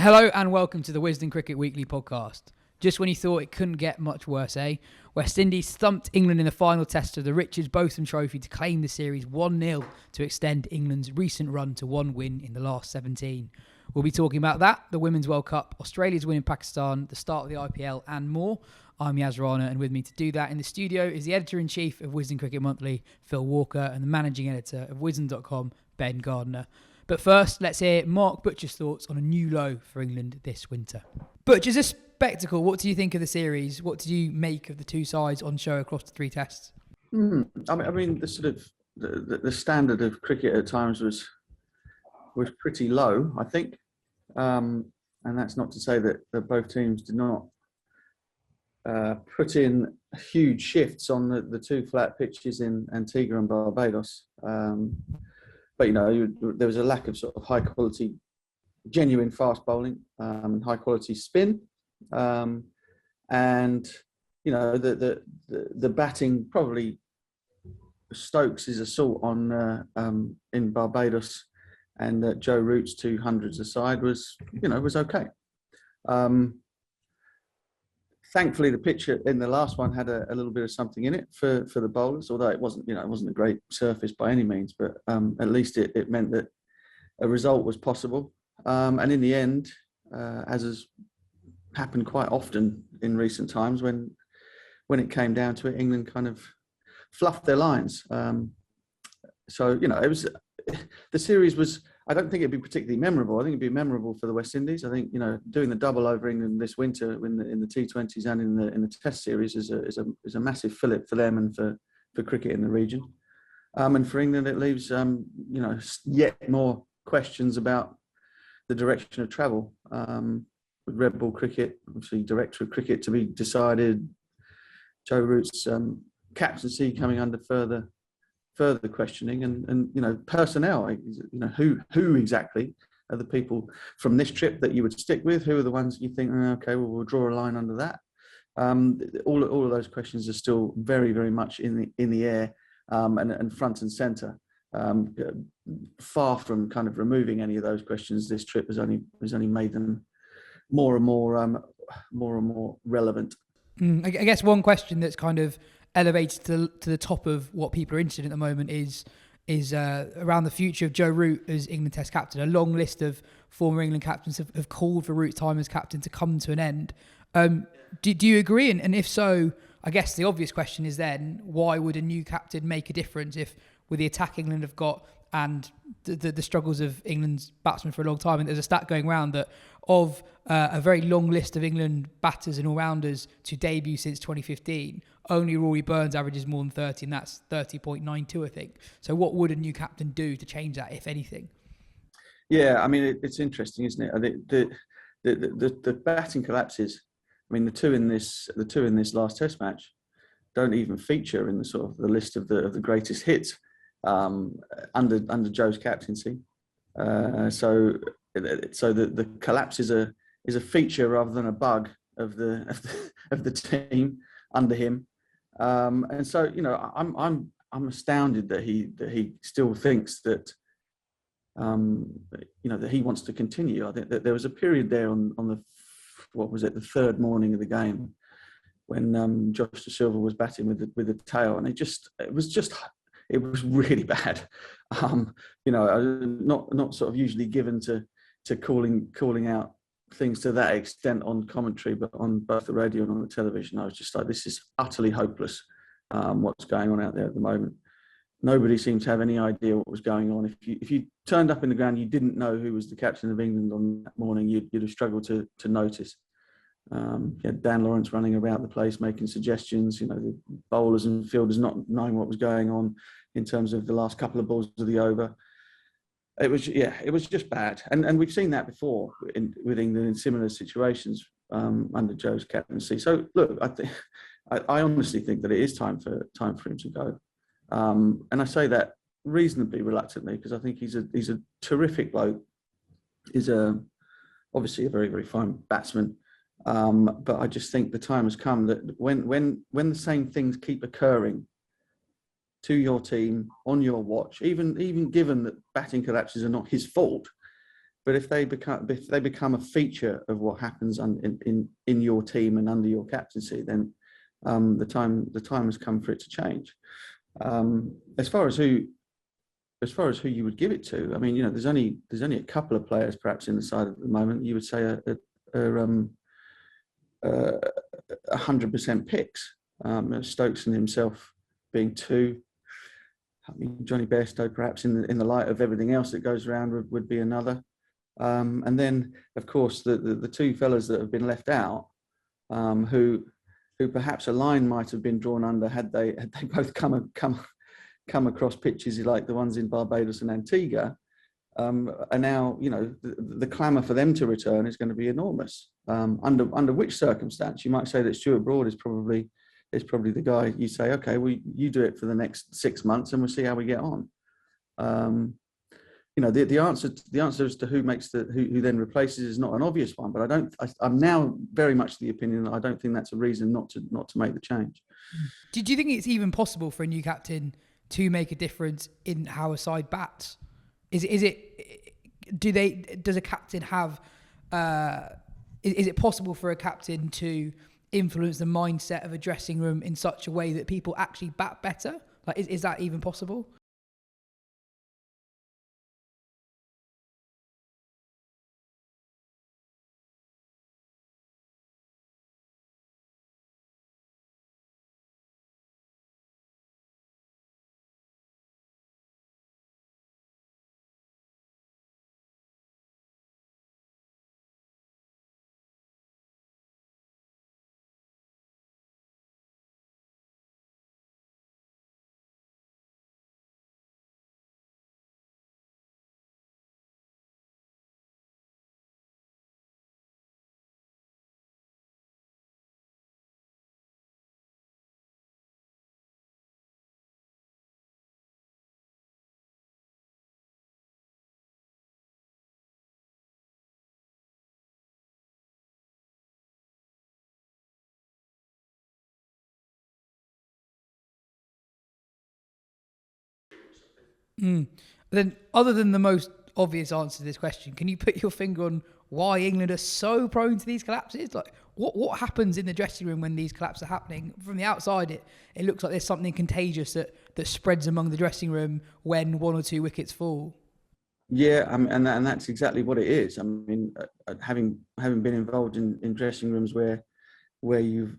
Hello and welcome to the Wisden Cricket Weekly Podcast. Just when you thought it couldn't get much worse, West Indies thumped England in the final test of the Richards Botham Trophy to claim the series 1-0 to extend England's recent run to one win in the last 17. We'll be talking about that, the Women's World Cup, Australia's win in Pakistan, the start of the IPL and more. I'm Yas Rana, and with me to do that in the studio is the Editor-in-Chief of Wisden Cricket Monthly, Phil Walker, and the Managing Editor of Wisden.com, Ben Gardner. But first, let's hear Mark Butcher's thoughts on a new low for England this winter. Butch, as a spectacle, what do you think of the series? What did you make of the two sides on show across the three tests? I mean, the sort of the standard of cricket at times was pretty low, I think, and that's not to say that both teams did not put in huge shifts on the two flat pitches in Antigua and Barbados. But, there was a lack of sort of high quality, genuine fast bowling, high quality spin. And, the batting, probably Stokes' assault on in Barbados and Joe Root's 200s aside was okay. Thankfully, the pitch in the last one had a little bit of something in it for the bowlers, although it wasn't a great surface by any means, but at least it meant that a result was possible. And in the end, as has happened quite often in recent times, when it came down to it, England kind of fluffed their lines. It was the series was. I don't think it'd be particularly memorable. I think it'd be memorable for the West Indies. I think doing the double over England this winter in the T20s and in the Test series is a massive fillip for them and for cricket in the region. And for England, it leaves yet more questions about the direction of travel. With red ball cricket, obviously director of cricket to be decided. Joe Root's captaincy coming under further questioning and personnel, who exactly are the people from this trip that you would stick with? Who are the ones that you think, okay, well, we'll draw a line under that? All of those questions are still very, very much in the air and front and centre. Far from kind of removing any of those questions, this trip has only made them more and more relevant. I guess one question that's kind of elevated to the top of what people are interested in at the moment is around the future of Joe Root as England Test captain. A long list of former England captains have called for Root's time as captain to come to an end. Do you agree? And if so, I guess the obvious question is then, why would a new captain make a difference if, with the attack England have got and the struggles of England's batsmen for a long time, and there's a stat going around that of a very long list of England batters and all-rounders to debut since 2015, only Rory Burns averages more than 30, and that's 30.92, I think. So what would a new captain do to change that, if anything? Yeah, I mean, it's interesting, isn't it? I think the batting collapses. I mean, the two in this last Test match don't even feature in the sort of the list of the greatest hits under Joe's captaincy. So the collapse is a feature rather than a bug of the team under him. And so I'm astounded that he still thinks that that he wants to continue. I think that there was a period there on the third morning of the game when Josh De Silva was batting with the tail, and it was really bad. Not sort of usually given to calling out things to that extent on commentary, but on both the radio and on the television, I was just like, this is utterly hopeless. What's going on out there at the moment? Nobody seemed to have any idea what was going on. If you turned up in the ground, you didn't know who was the captain of England on that morning, you'd have struggled to notice. You had Dan Lawrence running around the place making suggestions, the bowlers and fielders not knowing what was going on in terms of the last couple of balls of the over. It was just bad. And we've seen that before with England in similar situations under Joe's captaincy. So look, I honestly think that it is time for him to go. And I say that reasonably reluctantly because I think he's a terrific bloke. He's obviously a very, very fine batsman. But I just think the time has come that when the same things keep occurring to your team on your watch, even given that batting collapses are not his fault, But if they become a feature of what happens in your team and under your captaincy, then the time has come for it to change. As far as who you would give it to, I mean, there's only a couple of players perhaps in the side at the moment. You would say are 100% picks. Stokes and himself being two. I mean, Johnny Bairstow, perhaps in the light of everything else that goes around, would be another. And then, of course, the two fellas that have been left out, who perhaps a line might have been drawn under had they both come across pitches like the ones in Barbados and Antigua, are now, the clamour for them to return is going to be enormous. Under which circumstance you might say that Stuart Broad is probably the guy you say, okay, well, you do it for the next 6 months and we'll see how we get on. The answer as to who then replaces is not an obvious one, but I'm now very much the opinion that I don't think that's a reason not to make the change. Do you think it's even possible for a new captain to make a difference in how a side bats? Does a captain have, is it possible for a captain to influence the mindset of a dressing room in such a way that people actually bat better? Like, is that even possible? Then, other than the most obvious answer to this question, can you put your finger on why England are so prone to these collapses? Like, what happens in the dressing room when these collapses are happening? From the outside, it looks like there's something contagious that spreads among the dressing room when one or two wickets fall. Yeah, and that's exactly what it is. I mean, having been involved in dressing rooms where you've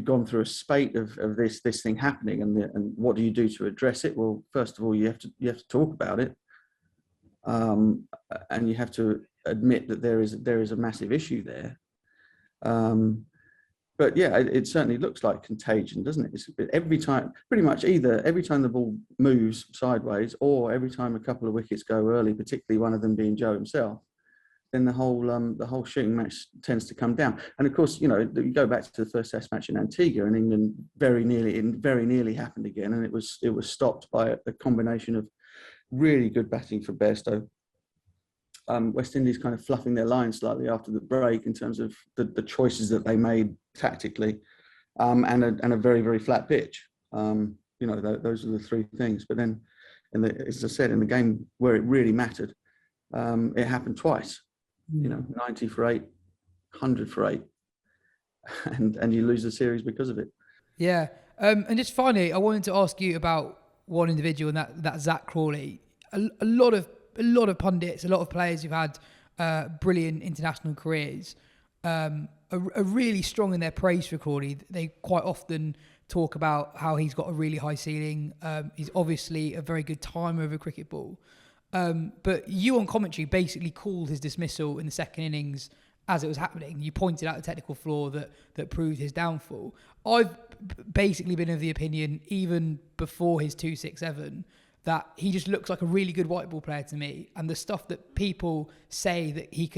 gone through a spate of this thing happening, and what do you do to address it? Well, first of all, you have to talk about it, and you have to admit that there is a massive issue there. But yeah, it certainly looks like contagion, doesn't it? It's every time, pretty much either every time the ball moves sideways, or every time a couple of wickets go early, particularly one of them being Joe himself, then the whole shooting match tends to come down. And of course, you go back to the first Test match in Antigua, and England very nearly happened again, and it was stopped by a combination of really good batting for Bairstow. West Indies kind of fluffing their line slightly after the break in terms of the choices that they made tactically, and a very, very flat pitch. Those are the three things. But then, as I said, in the game where it really mattered, it happened twice. 90 for 8, 100 for 8, and you lose the series because of it. Yeah. And just finally, I wanted to ask you about one individual, and that Zach Crawley. A lot of pundits, a lot of players who've had brilliant international careers are really strong in their praise for Crawley. They quite often talk about how he's got a really high ceiling. He's obviously a very good timer of a cricket ball. But you on commentary basically called his dismissal in the second innings as it was happening. You pointed out the technical flaw that proved his downfall. I've basically been of the opinion, even before his 267, that he just looks like a really good white ball player to me. And the stuff that people say that he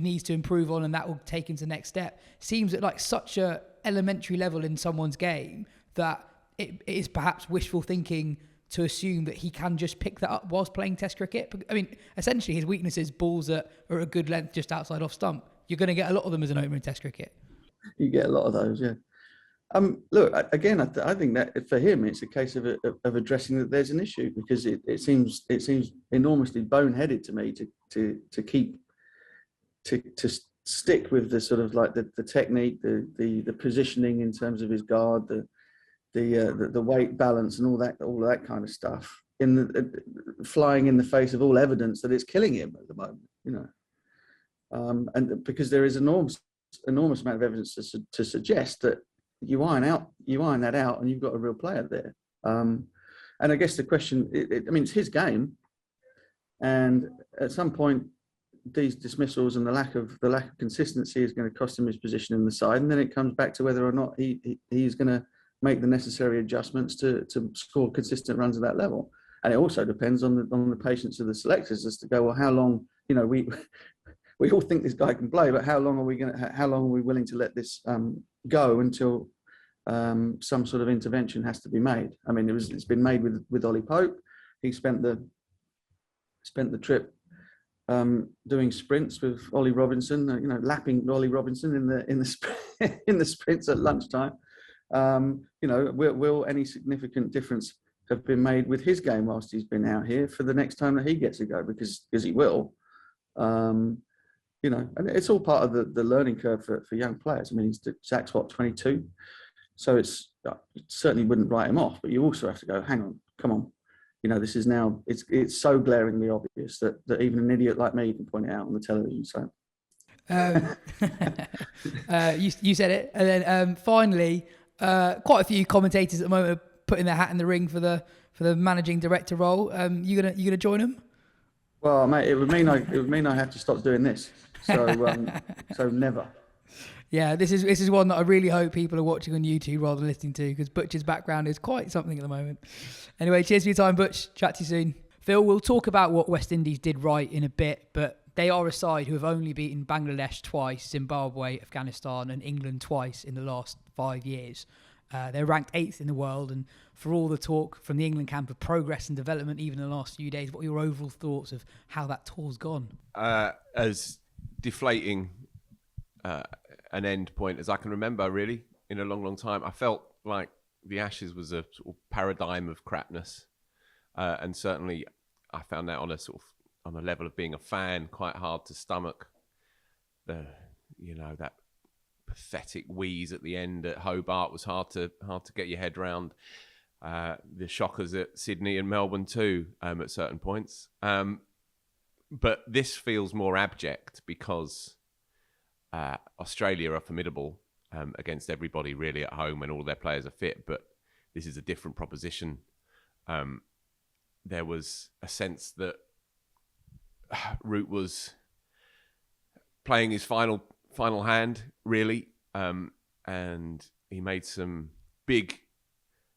needs to improve on and that will take him to the next step seems at like such a elementary level in someone's game that it is perhaps wishful thinking to assume that he can just pick that up whilst playing Test cricket. I mean, essentially his weakness is balls that are a good length just outside off stump. You're going to get a lot of them as an opener in Test cricket. You get a lot of those, yeah. Look, again, I think that for him, it's a case of addressing that there's an issue, because it seems enormously boneheaded to me keep to stick with the sort of like the technique, the positioning in terms of his guard, the weight balance and all that kind of stuff, flying in the face of all evidence that it's killing him at the moment, and because there is enormous amount of evidence to suggest that you iron that out and you've got a real player there. And I guess the question, it's his game, and at some point these dismissals and the lack of consistency is going to cost him his position in the side, and then it comes back to whether or not he's going to make the necessary adjustments to score consistent runs at that level. And it also depends on the patience of the selectors as to go, well, how long, we all think this guy can play, but how long are we willing to let this go until some sort of intervention has to be made? I mean, it's been made with Ollie Pope. He spent the trip doing sprints with Ollie Robinson, lapping Ollie Robinson in the sprints at lunchtime. Will any significant difference have been made with his game whilst he's been out here for the next time that he gets a go? Because he will. And it's all part of the learning curve for young players. I mean, Zach's 22, so it certainly wouldn't write him off. But you also have to go, hang on, come on. This is now, it's so glaringly obvious that even an idiot like me can point it out on the television. So you said it. And then finally, quite a few commentators at the moment are putting their hat in the ring for the managing director role. You gonna join them? Well, mate, it would mean I have to stop doing this. So never. Yeah, this is one that I really hope people are watching on YouTube rather than listening to, because Butch's background is quite something at the moment. Anyway, cheers for your time, Butch. Chat to you soon. Phil, we'll talk about what West Indies did right in a bit, but they are a side who have only beaten Bangladesh twice, Zimbabwe, Afghanistan and England twice in the last 5 years. They're ranked 8th in the world, and for all the talk from the England camp of progress and development even in the last few days, what are your overall thoughts of how that tour's gone? As deflating an end point as I can remember, really, in a long, long time. I felt like the Ashes was a sort of paradigm of crapness, and certainly I found that on a level of being a fan quite hard to stomach. That pathetic wheeze at the end at Hobart was hard to get your head round. The shockers at Sydney and Melbourne too, at certain points. But this feels more abject because Australia are formidable against everybody really at home when all their players are fit, but this is a different proposition. There was a sense that Root was playing his final hand, really, and he made some big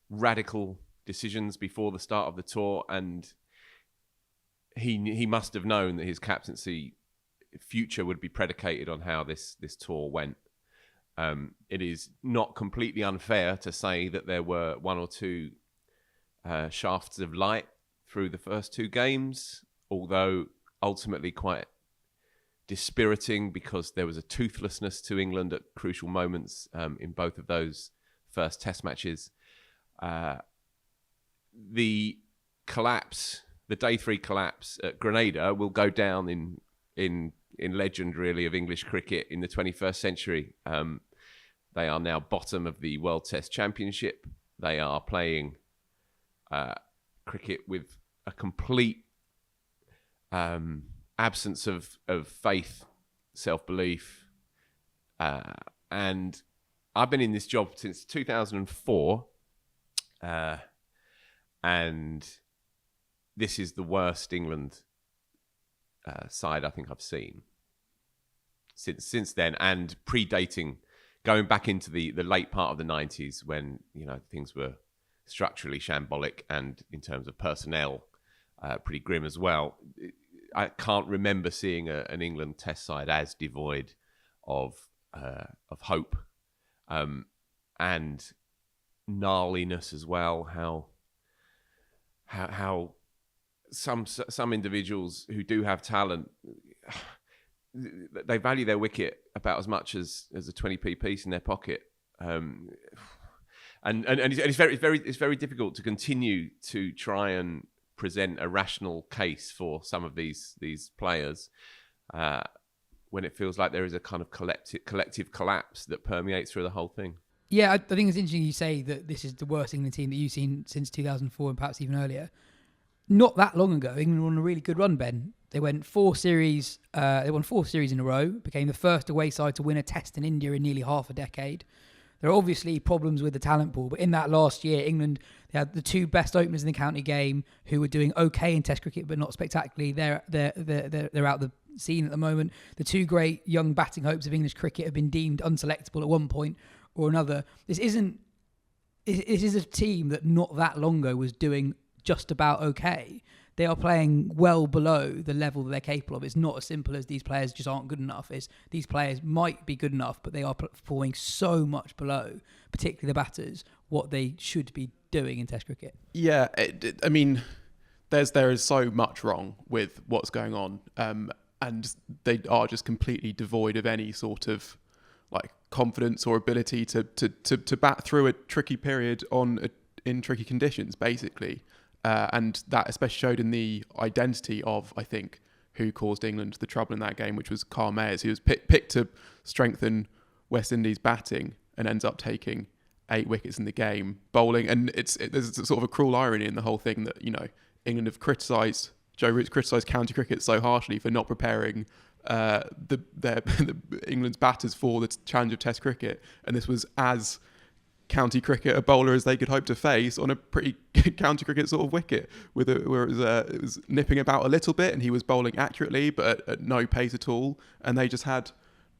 radical decisions before the start of the tour, and he must have known that his captaincy future would be predicated on how this tour went. It is not completely unfair to say that there were one or two shafts of light through the first two games, although ultimately quite dispiriting because there was a toothlessness to England at crucial moments in both of those first test matches. The day 3 collapse at Grenada will go down in legend, really, of English cricket in the 21st century. They are now bottom of the World Test Championship. They are playing cricket with a complete absence of faith, self-belief. And I've been in this job since 2004. And this is the worst England side I think I've seen since then, and predating, going back into the late part of the 90s when things were structurally shambolic and in terms of personnel pretty grim as well. I can't remember seeing an England Test side as devoid of hope and gnarliness as well. How some individuals who do have talent, they value their wicket about as much as a 20p piece in their pocket, and it's very difficult to continue to try and present a rational case for some of these players when it feels like there is a kind of collective collapse that permeates through the whole thing. Yeah, I think it's interesting you say that this is the worst England team that you've seen since 2004 and perhaps even earlier. Not that long ago, England were on a really good run, Ben. They won 4 series in a row, became the first away side to win a test in India in nearly half a decade. There are obviously problems with the talent pool, but in that last year, England, they had the 2 best openers in the county game who were doing okay in Test cricket, but not spectacularly. They're out the scene at the moment. The 2 great young batting hopes of English cricket have been deemed unselectable at one point or another. This is a team that not that long ago was doing just about okay. They are playing well below the level that they're capable of. It's not as simple as these players just aren't good enough. These players might be good enough, but they are performing so much below, particularly the batters, what they should be doing in Test cricket. Yeah, I mean, there is so much wrong with what's going on, and they are just completely devoid of any sort of like confidence or ability to bat through a tricky period in tricky conditions, basically. And that especially showed in the identity of, I think, who caused England the trouble in that game, which was Carl Mayers, who was picked to strengthen West Indies batting and ends up taking 8 wickets in the game, bowling. And there's sort of a cruel irony in the whole thing that, you know, England have criticised, Joe Root's criticised county cricket so harshly for not preparing England's batters for the challenge of Test cricket. And this was as county cricket a bowler as they could hope to face on a pretty county cricket sort of wicket, where it was nipping about a little bit and he was bowling accurately but at no pace at all, and they just had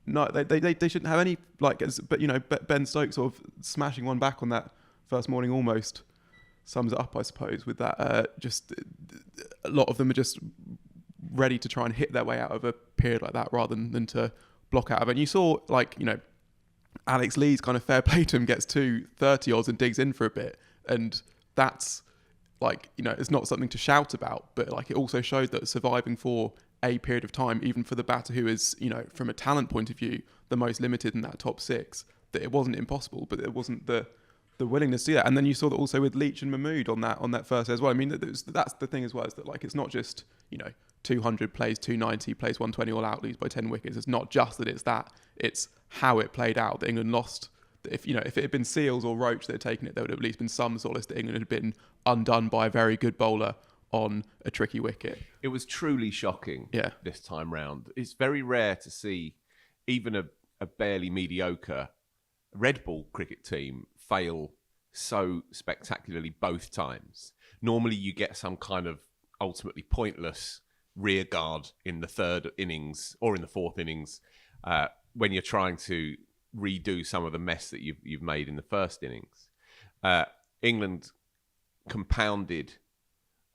no, they shouldn't have any, like, but you know, Ben Stokes sort of smashing one back on that first morning almost sums it up, I suppose, with that just a lot of them are just ready to try and hit their way out of a period like that rather than to block out of it. And you saw, like, you know, Alex Lee's kind of fair play to him, gets 230 odds and digs in for a bit, and that's like, you know, it's not something to shout about, but like it also showed that surviving for a period of time, even for the batter who is, you know, from a talent point of view, the most limited in that top 6, that it wasn't impossible, but it wasn't the willingness to do that. And then you saw that also with Leach and Mahmood on that first day as well. I mean, that's the thing as well, is that like it's not just, you know, 200 plays 290, plays 120 all out, leads by 10 wickets. It's not just that it's how it played out that England lost. If it had been Seals or Roach that had taken it, there would have at least been some solace that England had been undone by a very good bowler on a tricky wicket. It was truly shocking this time round. It's very rare to see even a barely mediocre red ball cricket team fail so spectacularly both times. Normally you get some kind of ultimately pointless rear guard in the 3rd innings or in the 4th innings when you're trying to redo some of the mess that you've made in the first innings. England compounded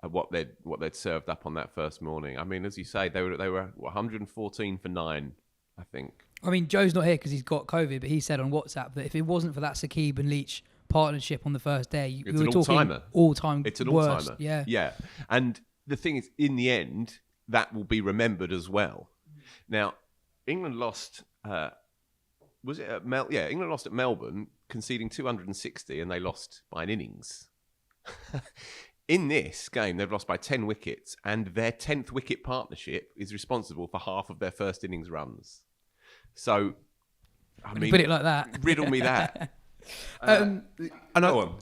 what they'd served up on that first morning. I mean, as you say, they were 114 for 9, I think. I mean, Joe's not here because he's got COVID, but he said on WhatsApp that if it wasn't for that Saqib and Leach partnership on the first day, we were talking all-time. It's an worst. all-timer. Yeah. And the thing is, in the end, that will be remembered as well. Now, England lost. Was it at England lost at Melbourne, conceding 260, and they lost by an innings. In this game, they've lost by 10 wickets, and their 10th wicket partnership is responsible for half of their first innings runs. So, I mean, put it like that. Riddle me that. Go on.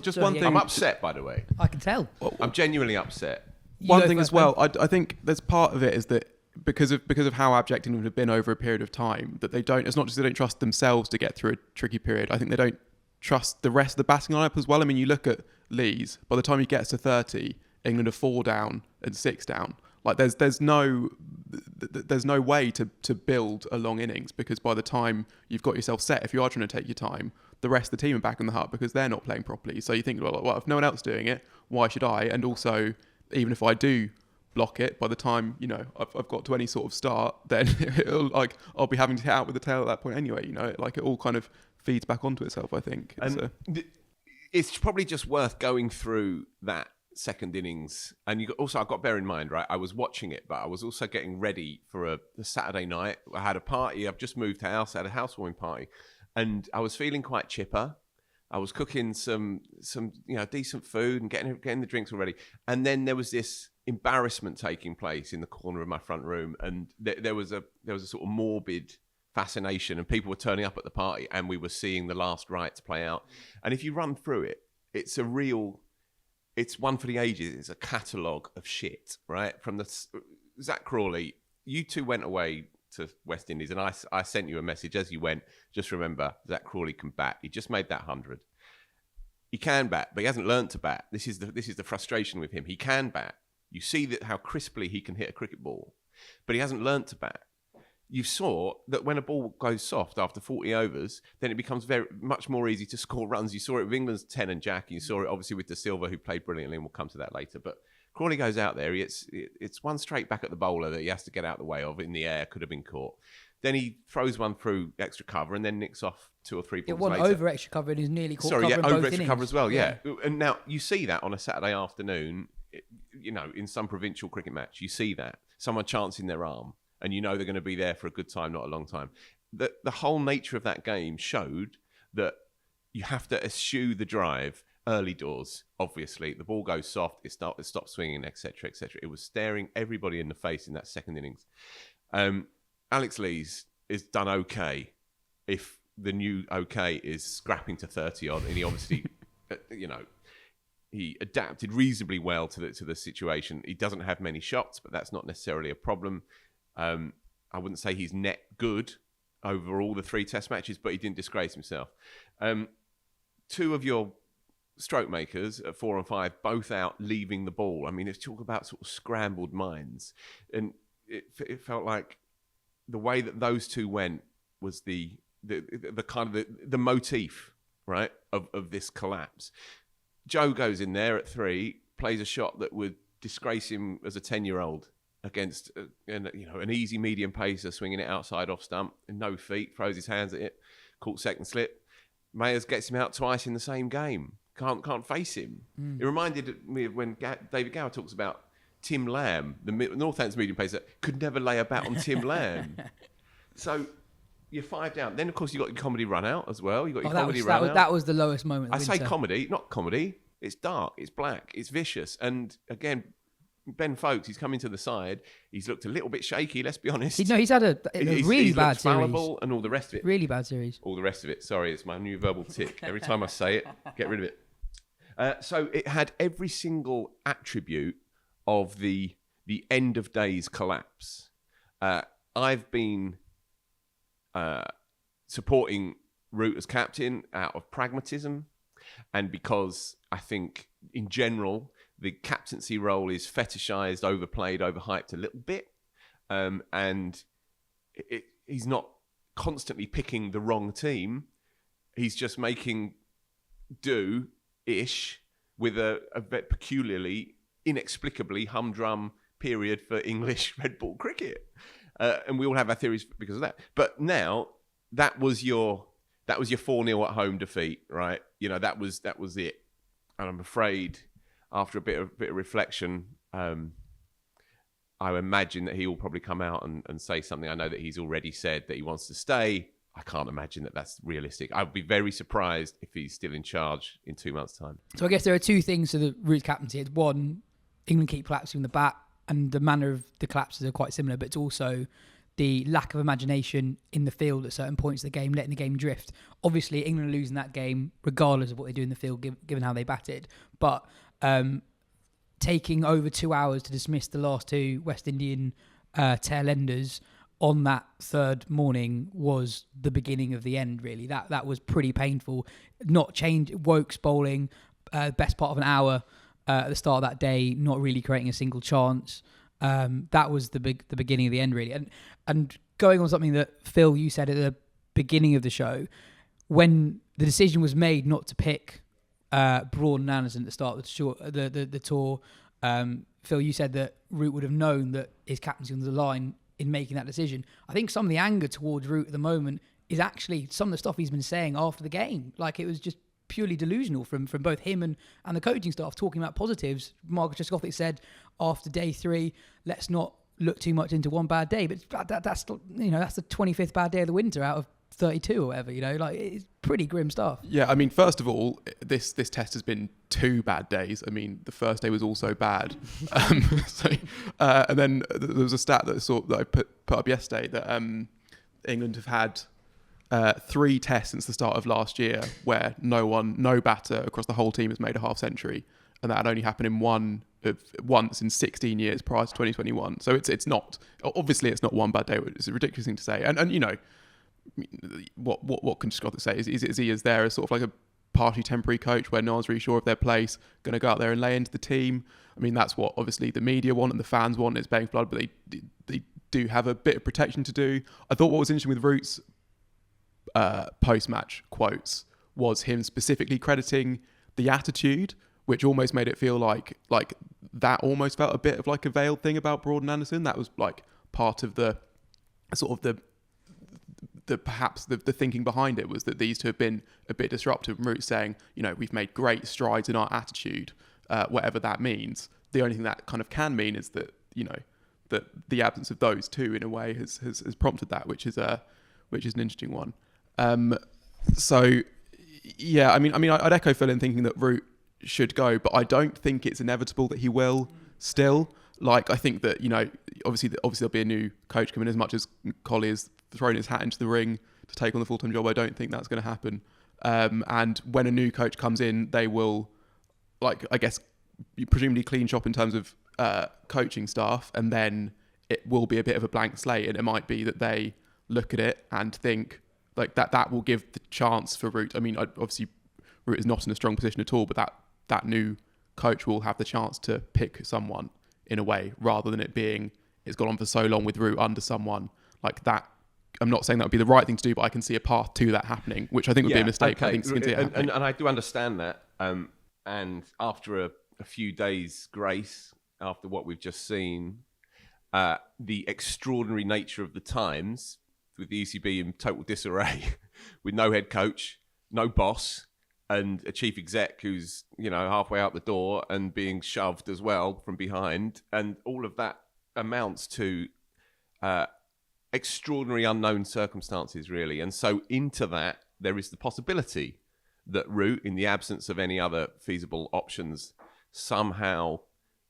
Just one thing. I'm upset, by the way. I can tell. I'm genuinely upset. One thing as well, I think there's part of it is that because of how abject England have been over a period of time, that they don't. It's not just they don't trust themselves to get through a tricky period. I think they don't trust the rest of the batting lineup as well. I mean, you look at Lees. By the time he gets to 30, England are 4 down and 6 down. Like there's no way to build a long innings, because by the time you've got yourself set, if you are trying to take your time, the rest of the team are back in the hut because they're not playing properly. So you think, well, if no one else is doing it, why should I? And also, even if I do block it, by the time, you know, I've got to any sort of start, then I'll be having to hit out with the tail at that point anyway. You know, it all kind of feeds back onto itself, I think. It's probably just worth going through that second innings. And I've got to bear in mind, right, I was watching it, but I was also getting ready for the Saturday night. I had a party. I've just moved house. I had a housewarming party, and I was feeling quite chipper. I was cooking some decent food and getting the drinks all ready. And then there was this embarrassment taking place in the corner of my front room, and there was a sort of morbid fascination, and people were turning up at the party, and we were seeing the last rites play out. And if you run through it, it's one for the ages. It's a catalogue of shit, right? From Zach Crawley, you two went away to West Indies, and I sent you a message as you went. Just remember, Zach Crawley can bat. He just made that 100. He can bat, but he hasn't learned to bat. This is the frustration with him. He can bat. You see how crisply he can hit a cricket ball, but he hasn't learned to bat. You saw that when a ball goes soft after 40 overs, then it becomes much more easy to score runs. You saw it with England's 10 and Jack, and you saw it obviously with De Silva, who played brilliantly, and we'll come to that later. But Crawley goes out there, it's one straight back at the bowler that he has to get out the way of in the air, could have been caught. Then he throws one through extra cover and then nicks off 2 or 3 balls later. It wasn't over extra cover and he's nearly caught cover in both over extra innings. cover as well, yeah. And now you see that on a Saturday afternoon, in some provincial cricket match, you see that. Someone chancing their arm, and you know they're going to be there for a good time, not a long time. The whole nature of that game showed that you have to eschew the drive early doors. Obviously, the ball goes soft, it stops swinging, etc., etc. It was staring everybody in the face in that second innings. Alex Lees is done okay if the new okay is scrapping to 30 odd, and he obviously, he adapted reasonably well to the situation. He doesn't have many shots, but that's not necessarily a problem. I wouldn't say he's net good over all the 3 test matches, but he didn't disgrace himself. 2 of your stroke makers at 4 and 5, both out leaving the ball. I mean, it's talk about sort of scrambled minds. And it felt like the way that those 2 went was the kind of the motif, right, of this collapse. Joe goes in there at 3, plays a shot that would disgrace him as a 10-year-old against an easy medium pacer swinging it outside off stump and no feet, throws his hands at it, caught second slip. Mayers gets him out twice in the same game. Can't face him. It reminded me of when David Gower talks about Tim Lamb, the Northampton medium pacer, could never lay a bat on Tim Lamb. So you're 5 down. Then, of course, you got your comedy run out as well. You got your comedy run out. That was the lowest moment. I say comedy, not comedy. It's dark, it's black, it's vicious. And again, Ben Folkes, he's come into the side. He's looked a little bit shaky, let's be honest. He's had a really bad series. Fallible and all the rest of it. Really bad series. All the rest of it. Sorry, it's my new verbal tic. Every time I say it, get rid of it. So it had every single attribute of the end of days collapse. I've been supporting Root as captain out of pragmatism, and because I think in general the captaincy role is fetishized, overplayed, overhyped a little bit, and he's not constantly picking the wrong team. He's just making do-ish with a peculiarly, inexplicably humdrum period for English red ball cricket. And we all have our theories because of that. But now that was your 4-0 at home defeat, right? That was it. And I'm afraid after a bit of reflection, I imagine that he will probably come out and say something. I know that he's already said that he wants to stay. I can't imagine that that's realistic. I would be very surprised if he's still in charge in 2 months' time. So I guess there are 2 things to the Root captaincy. It's one, England keep collapsing the bat, and the manner of the collapses are quite similar, but it's also the lack of imagination in the field at certain points of the game, letting the game drift. Obviously, England are losing that game regardless of what they do in the field, given how they batted. But taking over 2 hours to dismiss the last 2 West Indian tail enders on that 3rd morning was the beginning of the end, really. That was pretty painful. Not change, Wokes bowling, best part of an hour at the start of that day, not really creating a single chance. That was the beginning of the end, really. And going on something that, Phil, you said at the beginning of the show, when the decision was made not to pick Braun and Anderson at the start of the tour, Phil, you said that Root would have known that his captaincy was on the line in making that decision. I think some of the anger towards Root at the moment is actually some of the stuff he's been saying after the game. Like, it was just purely delusional from both him and the coaching staff, talking about positives. Marcus Trescothick said after day 3, let's not look too much into one bad day. But that's the 25th bad day of the winter out of 32 or whatever, like it's pretty grim stuff. Yeah, I mean, first of all, this test has been 2 bad days. I mean, the first day was also bad. And then there was a stat that I put up yesterday that England have had 3 tests since the start of last year where no batter across the whole team has made a half century, and that had only happened in once in 16 years prior to 2021. So it's not, obviously it's not one bad day. It's a ridiculous thing to say. And what can Scott say? Is he there as sort of like a party temporary coach where no one's really sure of their place, going to go out there and lay into the team? I mean, that's what obviously the media want and the fans want, is baying for blood, but they do have a bit of protection to do. I thought what was interesting with Root's post-match quotes was him specifically crediting the attitude, which almost made it feel like that almost felt a bit of like a veiled thing about Broad and Anderson. That was like part of the sort of the perhaps the thinking behind it, was that these two have been a bit disruptive. And Root saying, we've made great strides in our attitude, whatever that means. The only thing that kind of can mean is that that the absence of those two in a way has prompted that, which is an interesting one. So yeah, I mean, I'd echo Phil in thinking that Root should go, but I don't think it's inevitable that he will still. Like, I think that, obviously there'll be a new coach coming. As much as Colley has thrown his hat into the ring to take on the full-time job, I don't think that's going to happen. And when a new coach comes in, they will, I guess, presumably clean shop in terms of coaching staff, and then it will be a bit of a blank slate, and it might be that they look at it and think like that will give the chance for Root. I mean, obviously Root is not in a strong position at all, but that new coach will have the chance to pick someone in a way, rather than it being it's gone on for so long with Root under someone like that. I'm not saying that would be the right thing to do, but I can see a path to that happening, which I think would be a mistake. Okay. I think can see it happening. And I do understand that. And after a few days' grace, after what we've just seen, the extraordinary nature of the times, with the ECB in total disarray, with no head coach, no boss, and a chief exec who's, halfway out the door and being shoved as well from behind. And all of that amounts to extraordinary unknown circumstances, really. And so into that, there is the possibility that Root, in the absence of any other feasible options, somehow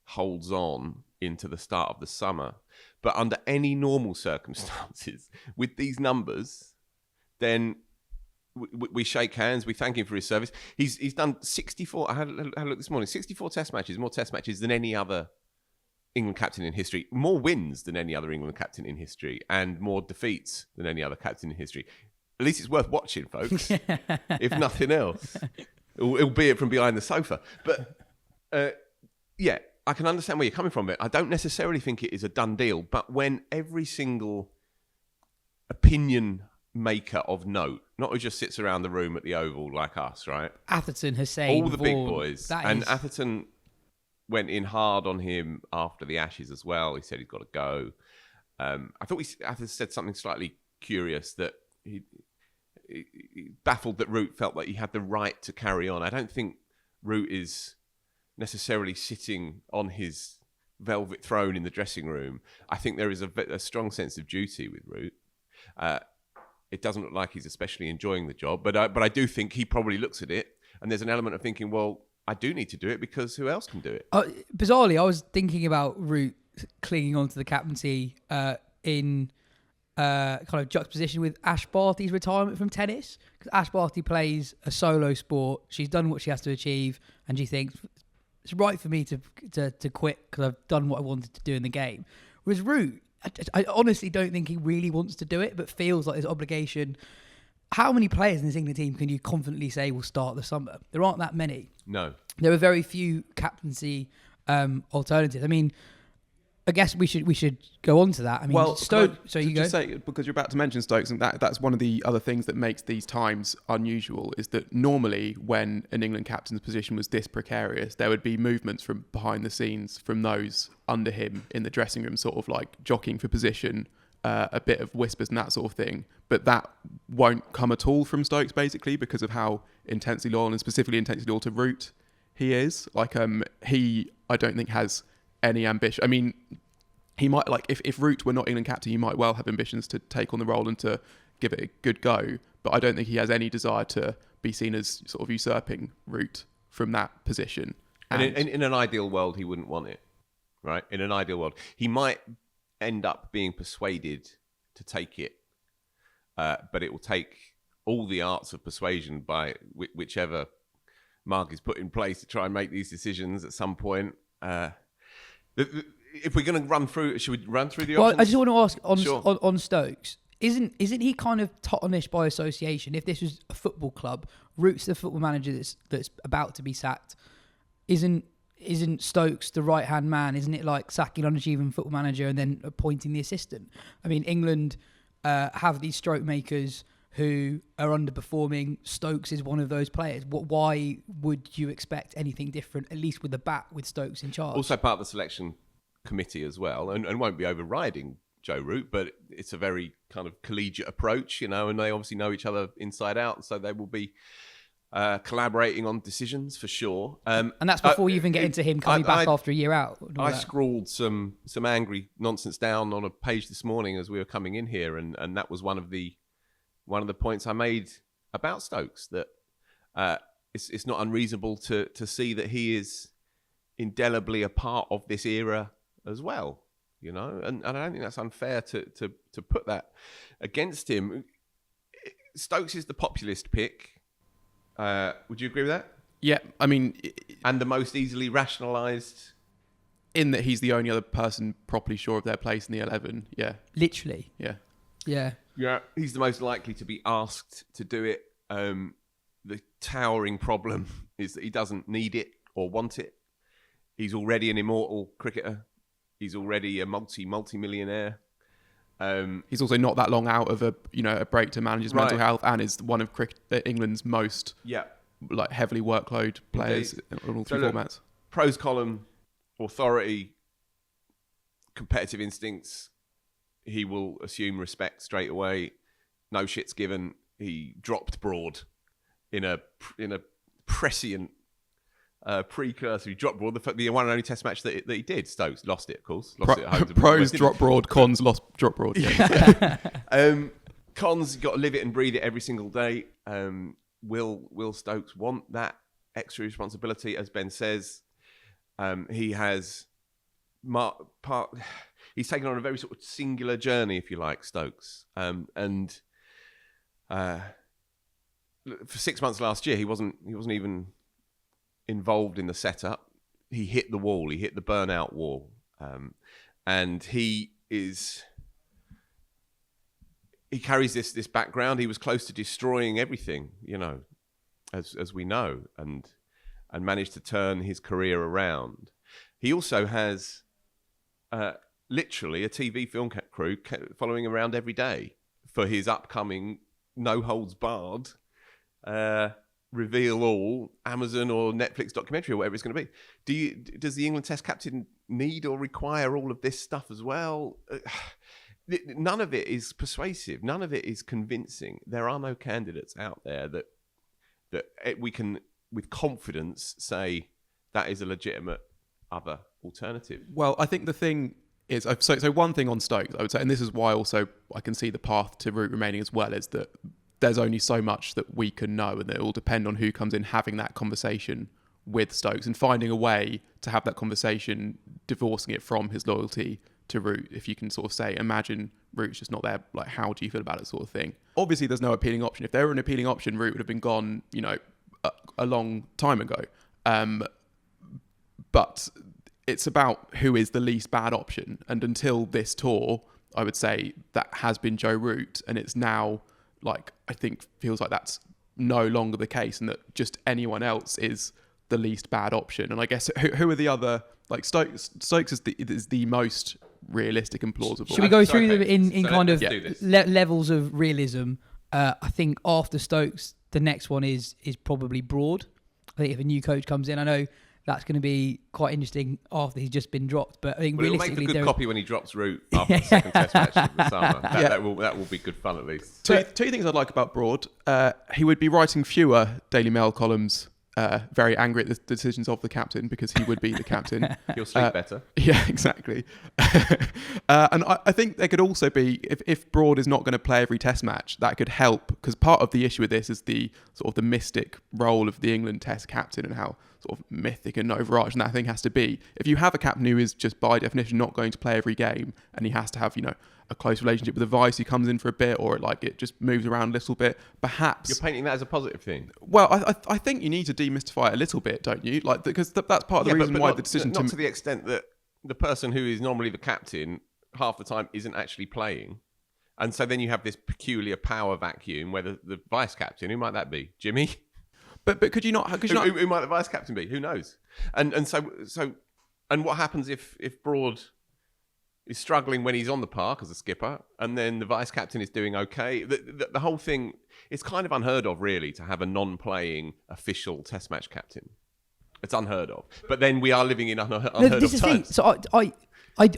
holds on into the start of the summer. But under any normal circumstances, with these numbers, then we shake hands, we thank him for his service. He's done 64, I had a look this morning, 64 test matches, more test matches than any other England captain in history, more wins than any other England captain in history, and more defeats than any other captain in history. At least it's worth watching, folks, if nothing else, albeit from behind the sofa. But yeah, I can understand where you're coming from, but I don't necessarily think it is a done deal. But when every single opinion maker of note, not who just sits around the room at the Oval like us, right? Atherton, Hussain, all the big Vaughan, boys. And Atherton went in hard on him after the Ashes as well. He said he's got to go. I thought Atherton said something slightly curious, that he baffled that Root felt like he had the right to carry on. I don't think Root is necessarily sitting on his velvet throne in the dressing room. I think there is a strong sense of duty with Root. It doesn't look like he's especially enjoying the job, but I do think he probably looks at it, and there's an element of thinking, well, I do need to do it because who else can do it? Bizarrely, I was thinking about Root clinging on to the captaincy in kind of juxtaposition with Ash Barty's retirement from tennis, because Ash Barty plays a solo sport. She's done what she has to achieve, and she thinks it's right for me to quit because I've done what I wanted to do in the game. Whereas Root, I honestly don't think he really wants to do it, but feels like his obligation. How many players in this England team can you confidently say will start the summer? There aren't that many. No. There are very few captaincy alternatives. I mean, I guess we should go on to that. I mean, well, Stoke. So you go. Just say, because you're about to mention Stokes, and that's one of the other things that makes these times unusual, is that normally when an England captain's position was this precarious, there would be movements from behind the scenes from those under him in the dressing room, sort of like jockeying for position, a bit of whispers and that sort of thing. But that won't come at all from Stokes, basically, because of how intensely loyal, and specifically intensely loyal to Root he is. Like, he, I don't think, has any ambition. I mean, he might, like, if Root were not England captain, he might well have ambitions to take on the role and to give it a good go. But I don't think he has any desire to be seen as sort of usurping Root from that position. And in an ideal world, he wouldn't want it, right? In an ideal world, he might end up being persuaded to take it, but it will take all the arts of persuasion by whichever Mark is put in place to try and make these decisions at some point. If we're going to run through, should we run through the options? Well, I just want to ask Sure. on Stokes. Isn't he kind of Tottenish by association? If this was a football club, Root's the football manager that's about to be sacked. Isn't Stokes the right hand man? Isn't it like sacking an unachieving football manager and then appointing the assistant? I mean, England have these stroke makers who are underperforming. Stokes is one of those players. Why would you expect anything different, at least with the bat, with Stokes in charge? Also part of the selection committee as well, and won't be overriding Joe Root, but it's a very kind of collegiate approach, and they obviously know each other inside out, so they will be collaborating on decisions for sure. And that's before you even get into him coming back after a year out. I scrawled some angry nonsense down on a page this morning as we were coming in here, and that was one of the points I made about Stokes, that it's not unreasonable to see that he is indelibly a part of this era as well. And I don't think that's unfair to put that against him. Stokes is the populist pick. Would you agree with that? Yeah, I mean... And the most easily rationalised? In that he's the only other person properly sure of their place in the 11, yeah. Literally? Yeah. Yeah. Yeah, he's the most likely to be asked to do it. The towering problem is that he doesn't need it or want it. He's already an immortal cricketer. He's already a multi-millionaire. He's also not that long out of a break to manage his mental health, and is one of England's most heavily workload players in all three formats. Pros column, authority, competitive instincts. He will assume respect straight away. No shits given. He dropped Broad in a prescient precursor. He dropped Broad, the one and only Test match that he did. Stokes lost it, of course. Lost it at home. Pros drop Broad, cons drop Broad. Yeah. Cons, you've got to live it and breathe it every single day. Will Stokes want that extra responsibility? As Ben says, he has he's taken on a very sort of singular journey, if you like, Stokes. And for 6 months last year, he wasn't even involved in the setup. He hit the wall. He hit the burnout wall. And he carries this background. He was close to destroying everything, as we know, and managed to turn his career around. He also has literally a TV film crew following around every day for his upcoming no holds barred reveal all Amazon or Netflix documentary or whatever it's going to be. Does the England Test captain need or require all of this stuff as well? None of it is persuasive. None of it is convincing. There are no candidates out there that we can with confidence say that is a legitimate other alternative. Well, I think the thing is, so one thing on Stokes, I would say, and this is why also I can see the path to Root remaining as well, is that there's only so much that we can know, and it will depend on who comes in having that conversation with Stokes and finding a way to have that conversation, divorcing it from his loyalty to Root. If you can sort of say, imagine Root's just not there, like, how do you feel about it, sort of thing. Obviously, there's no appealing option. If there were an appealing option, Root would have been gone, a long time ago. But it's about who is the least bad option. And until this tour, I would say that has been Joe Root, and it's now, I think feels like that's no longer the case, and that just anyone else is the least bad option. And I guess who are the other, Stokes is the most realistic and plausible. Should we go through them in kind of levels of realism? I think after Stokes, the next one is probably Broad. I think if a new coach comes in, I know that's going to be quite interesting after he's just been dropped. But I think realistically, it'll make a good copy when he drops Root after the second Test match of the summer. That will be good fun at least. Two things I'd like about Broad. He would be writing fewer Daily Mail columns very angry at the decisions of the captain, because he would be the captain. He'll sleep better. Yeah, exactly. And I think there could also be, if Broad is not going to play every test match, that could help, because part of the issue with this is the sort of the mystic role of the England test captain and how sort of mythic and overarching that thing has to be. If you have a captain who is just by definition not going to play every game, and he has to have, a close relationship with the vice who comes in for a bit, or it just moves around a little bit, perhaps... You're painting that as a positive thing. Well, I think you need to demystify it a little bit, don't you? Because that's part of the reason why the decision not to the extent that the person who is normally the captain half the time isn't actually playing. And so then you have this peculiar power vacuum where the vice captain, who might that be? Jimmy? But could you not... Who might the vice captain be? Who knows? And so what happens if Broad is struggling when he's on the park as a skipper, and then the vice captain is doing okay? The whole thing is kind of unheard of, really, to have a non-playing official test match captain. It's unheard of. But then we are living in unheard of times. So I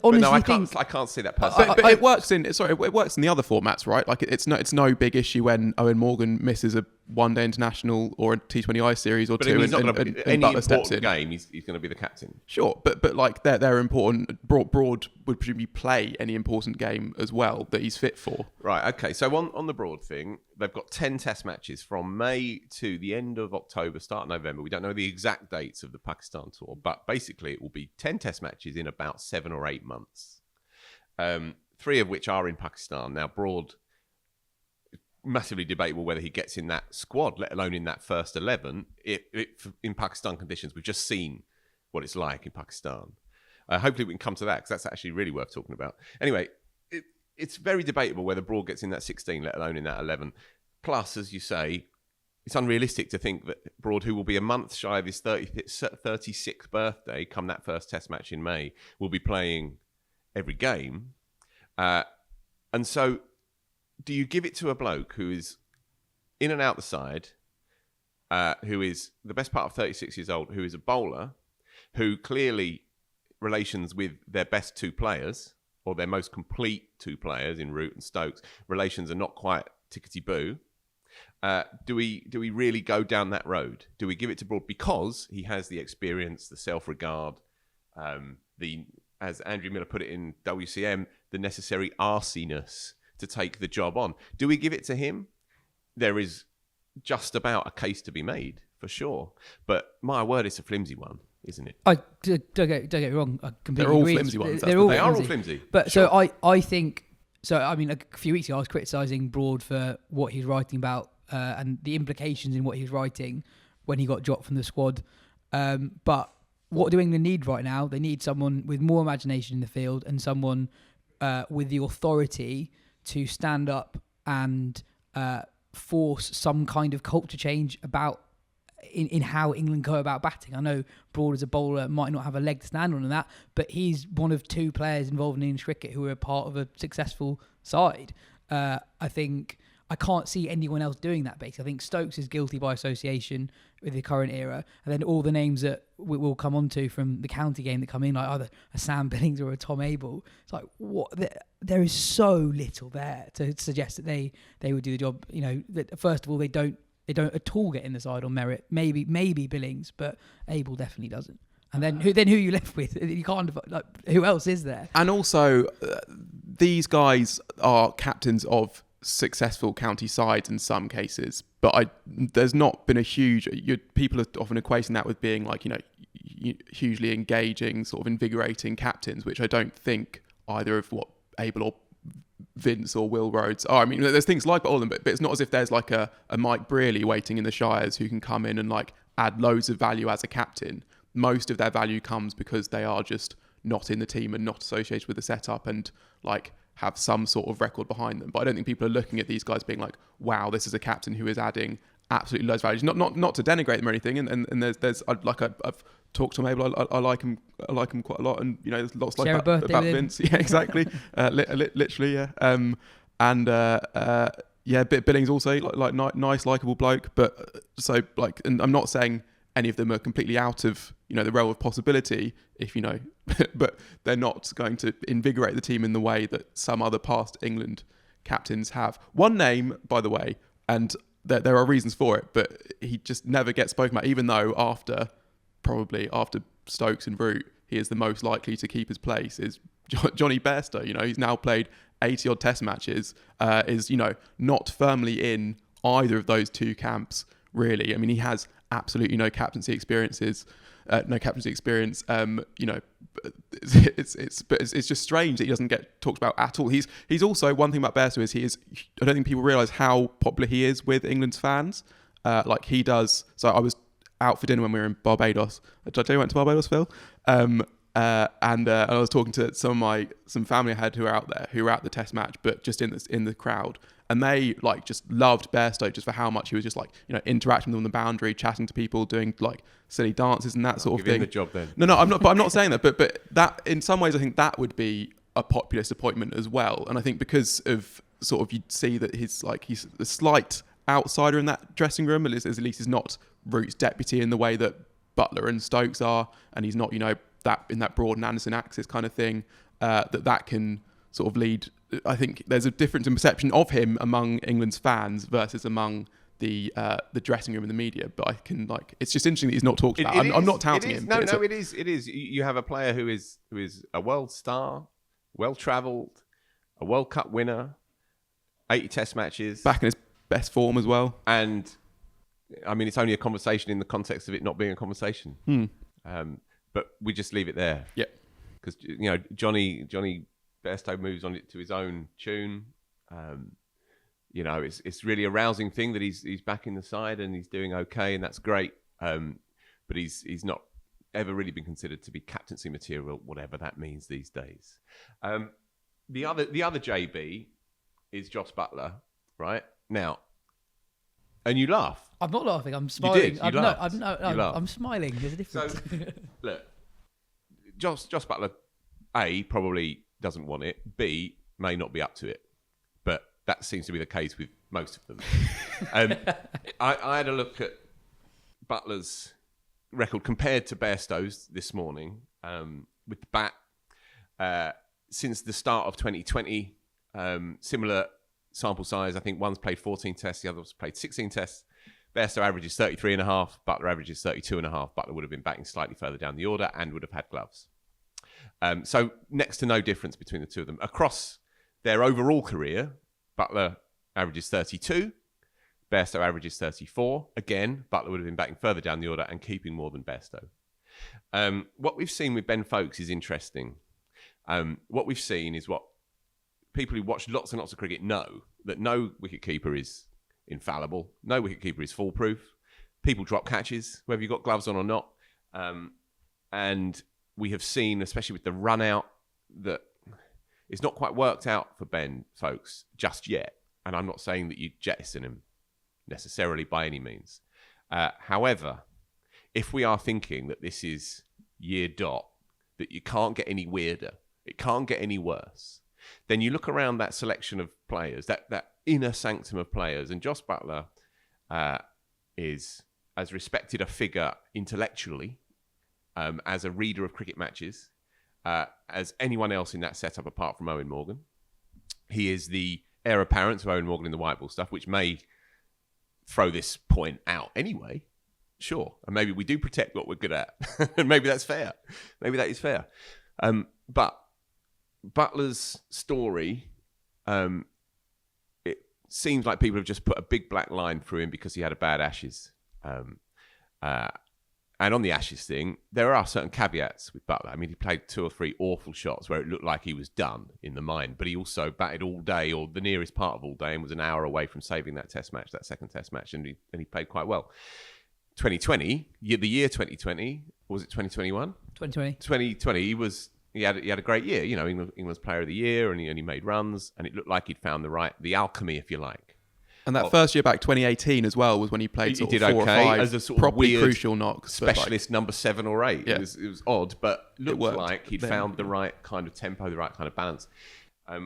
honestly think I can't see that person. But it works in the other formats, right? Like it's no big issue when Owen Morgan misses a one-day international or a T20I series or two, and Butler steps in. Game, he's going to be the captain. Sure, but like they're important. Broad would presumably play any important game as well that he's fit for. Right. Okay. So on the Broad thing, they've got 10 test matches from May to the end of October, start of November. We don't know the exact dates of the Pakistan tour, but basically it will be 10 test matches in about 7 or 8 months. 3 of which are in Pakistan. Now, Broad, massively debatable whether he gets in that squad, let alone in that first 11. In Pakistan conditions, we've just seen what it's like in Pakistan. Hopefully we can come to that, because that's actually really worth talking about. Anyway, it's very debatable whether Broad gets in that 16, let alone in that 11. Plus, as you say, it's unrealistic to think that Broad, who will be a month shy of his 36th birthday, come that first test match in May, will be playing every game. And so do you give it to a bloke who is in and out the side, who is the best part of 36 years old, who is a bowler, who clearly relations with their best 2 players, or their most complete 2 players in Root and Stokes, relations are not quite tickety-boo? Do we really go down that road? Do we give it to Broad because he has the experience, the self-regard, as Andrew Miller put it in WCM, the necessary arsiness to take the job on? Do we give it to him? There is just about a case to be made, for sure. But my word, it's a flimsy one, isn't it? Don't get me wrong. I completely They're all agree. flimsy ones. They are all flimsy. But sure. so I think... So, I mean, a few weeks ago, I was criticising Broad for what he's writing about and the implications in what he's writing when he got dropped from the squad. But what do England need right now? They need someone with more imagination in the field and someone with the authority to stand up and force some kind of culture change about in how England go about batting. I know Broad as a bowler might not have a leg to stand on in that, but he's one of 2 players involved in English cricket who are part of a successful side. I think I can't see anyone else doing that, basically. I think Stokes is guilty by association with the current era, and then all the names that we'll come on to from the county game that come in, like either a Sam Billings or a Tom Abel. It's like, what? There is so little there to suggest that they would do the job. That first of all, they don't at all get in the side on merit. Maybe Billings, but Abel definitely doesn't. And then who are you left with? You can't, who else is there? And also, these guys are captains of successful county sides in some cases, but there's not been a huge... people are often equating that with being hugely engaging, sort of invigorating captains, which I don't think either of what Abel or Vince or Will Rhodes are. I mean, there's things like all of them, but it's not as if there's like a Mike Brearley waiting in the Shires who can come in and add loads of value as a captain. Most of their value comes because they are just not in the team and not associated with the setup and have some sort of record behind them. But I don't think people are looking at these guys being like, wow, this is a captain who is adding absolutely loads of value. Not to denigrate them or anything. And there's I've talked to him. Maybe I like him quite a lot. And there's lots like about Vince. Yeah, exactly. Literally, yeah. Yeah, Billings also nice, likable bloke. But and I'm not saying any of them are completely out of the realm of possibility, but they're not going to invigorate the team in the way that some other past England captains have. One name, by the way, and there are reasons for it, but he just never gets spoken about, even though after Stokes and Root, he is the most likely to keep his place, is Johnny Bairstow. You know, he's now played 80 odd test matches, is, you know, not firmly in either of those two camps, really. I mean, he has absolutely no captaincy experience. You know, it's just strange that he doesn't get talked about at all. He's also, one thing about Bairstow is I don't think people realise how popular he is with England's fans. Like he does. So I was out for dinner when we were in Barbados. Did I tell you I went to Barbados, Phil? And I was talking to some family I had who were out there, who were at the test match, but just in the crowd. And they like just loved Bairstow just for how much he was just like, you know, interacting with them on the boundary, chatting to people, doing like silly dances and that sort of thing. Give him the job then. No, I'm not. But I'm not saying that. But that in some ways, I think that would be a populist appointment as well. And I think because of sort of, you'd see that he's a slight outsider in that dressing room. At least he's not Root's deputy in the way that Butler and Stokes are, and he's not, you know, that in that broad and Anderson axis kind of thing. That can sort of lead. I think there's a difference in perception of him among England's fans versus among the dressing room and the media. But I can it's just interesting that he's not talked about. I'm not touting him. It is. You have a player who is a world star, well travelled, a World Cup winner, 80 Test matches, back in his best form as well. And I mean, it's only a conversation in the context of it not being a conversation. But we just leave it there. Yeah, because you know Johnny Bairstow moves on it to his own tune. You know, it's really a rousing thing that he's back in the side and he's doing okay, and that's great. But he's not ever really been considered to be captaincy material, whatever that means these days. The other JB is Jos Buttler, right? Now, and you laugh. I'm not laughing. I'm smiling. You laughed. I'm smiling. There's a difference. So, look, Jos Buttler, A, probably doesn't want it. B, may not be up to it. But that seems to be the case with most of them. I had a look at Butler's record compared to Bairstow's this morning with the bat. Since the start of 2020, similar sample size. I think one's played 14 tests, the other's played 16 tests. Bairstow averages 33.5, Butler averages 32.5. Butler would have been batting slightly further down the order and would have had gloves. So next to no difference between the two of them. Across their overall career, Butler averages 32, Bairstow averages 34. Again, Butler would have been batting further down the order and keeping more than Bairstow. What we've seen with Ben Foakes is interesting. What we've seen is what people who watch lots and lots of cricket know, that no wicketkeeper is infallible. No wicketkeeper is foolproof. People drop catches, whether you've got gloves on or not. And we have seen, especially with the run out, that it's not quite worked out for Ben Foakes just yet. And I'm not saying that you jettison him necessarily by any means. However, if we are thinking that this is year dot, that you can't get any weirder, it can't get any worse, then you look around that selection of players, that inner sanctum of players, and Jos Buttler is as respected a figure intellectually as a reader of cricket matches as anyone else in that setup apart from Owen Morgan. He is the heir apparent to Owen Morgan in the white ball stuff, which may throw this point out anyway. Sure. And maybe we do protect what we're good at. And maybe that's fair. Maybe that is fair. But Butler's story, it seems like people have just put a big black line through him because he had a bad Ashes. And on the Ashes thing, there are certain caveats with Butler. I mean, he played 2 or 3 awful shots where it looked like he was done in the mind, but he also batted all day, or the nearest part of all day, and was an hour away from saving that test match, that second test match, and he played quite well. 2020, the year 2020, or was it 2021? 2020. 2020, he had a great year. You know, England's Player of the Year, and he made runs, and it looked like he'd found the alchemy, if you like. And that first year back, 2018 as well, was when he played sort of 4 or 5 as a sort of properly weird crucial knocks. Specialist number 7 or 8. Yeah. It was odd, but looked like he'd then, found the right kind of tempo, the right kind of balance.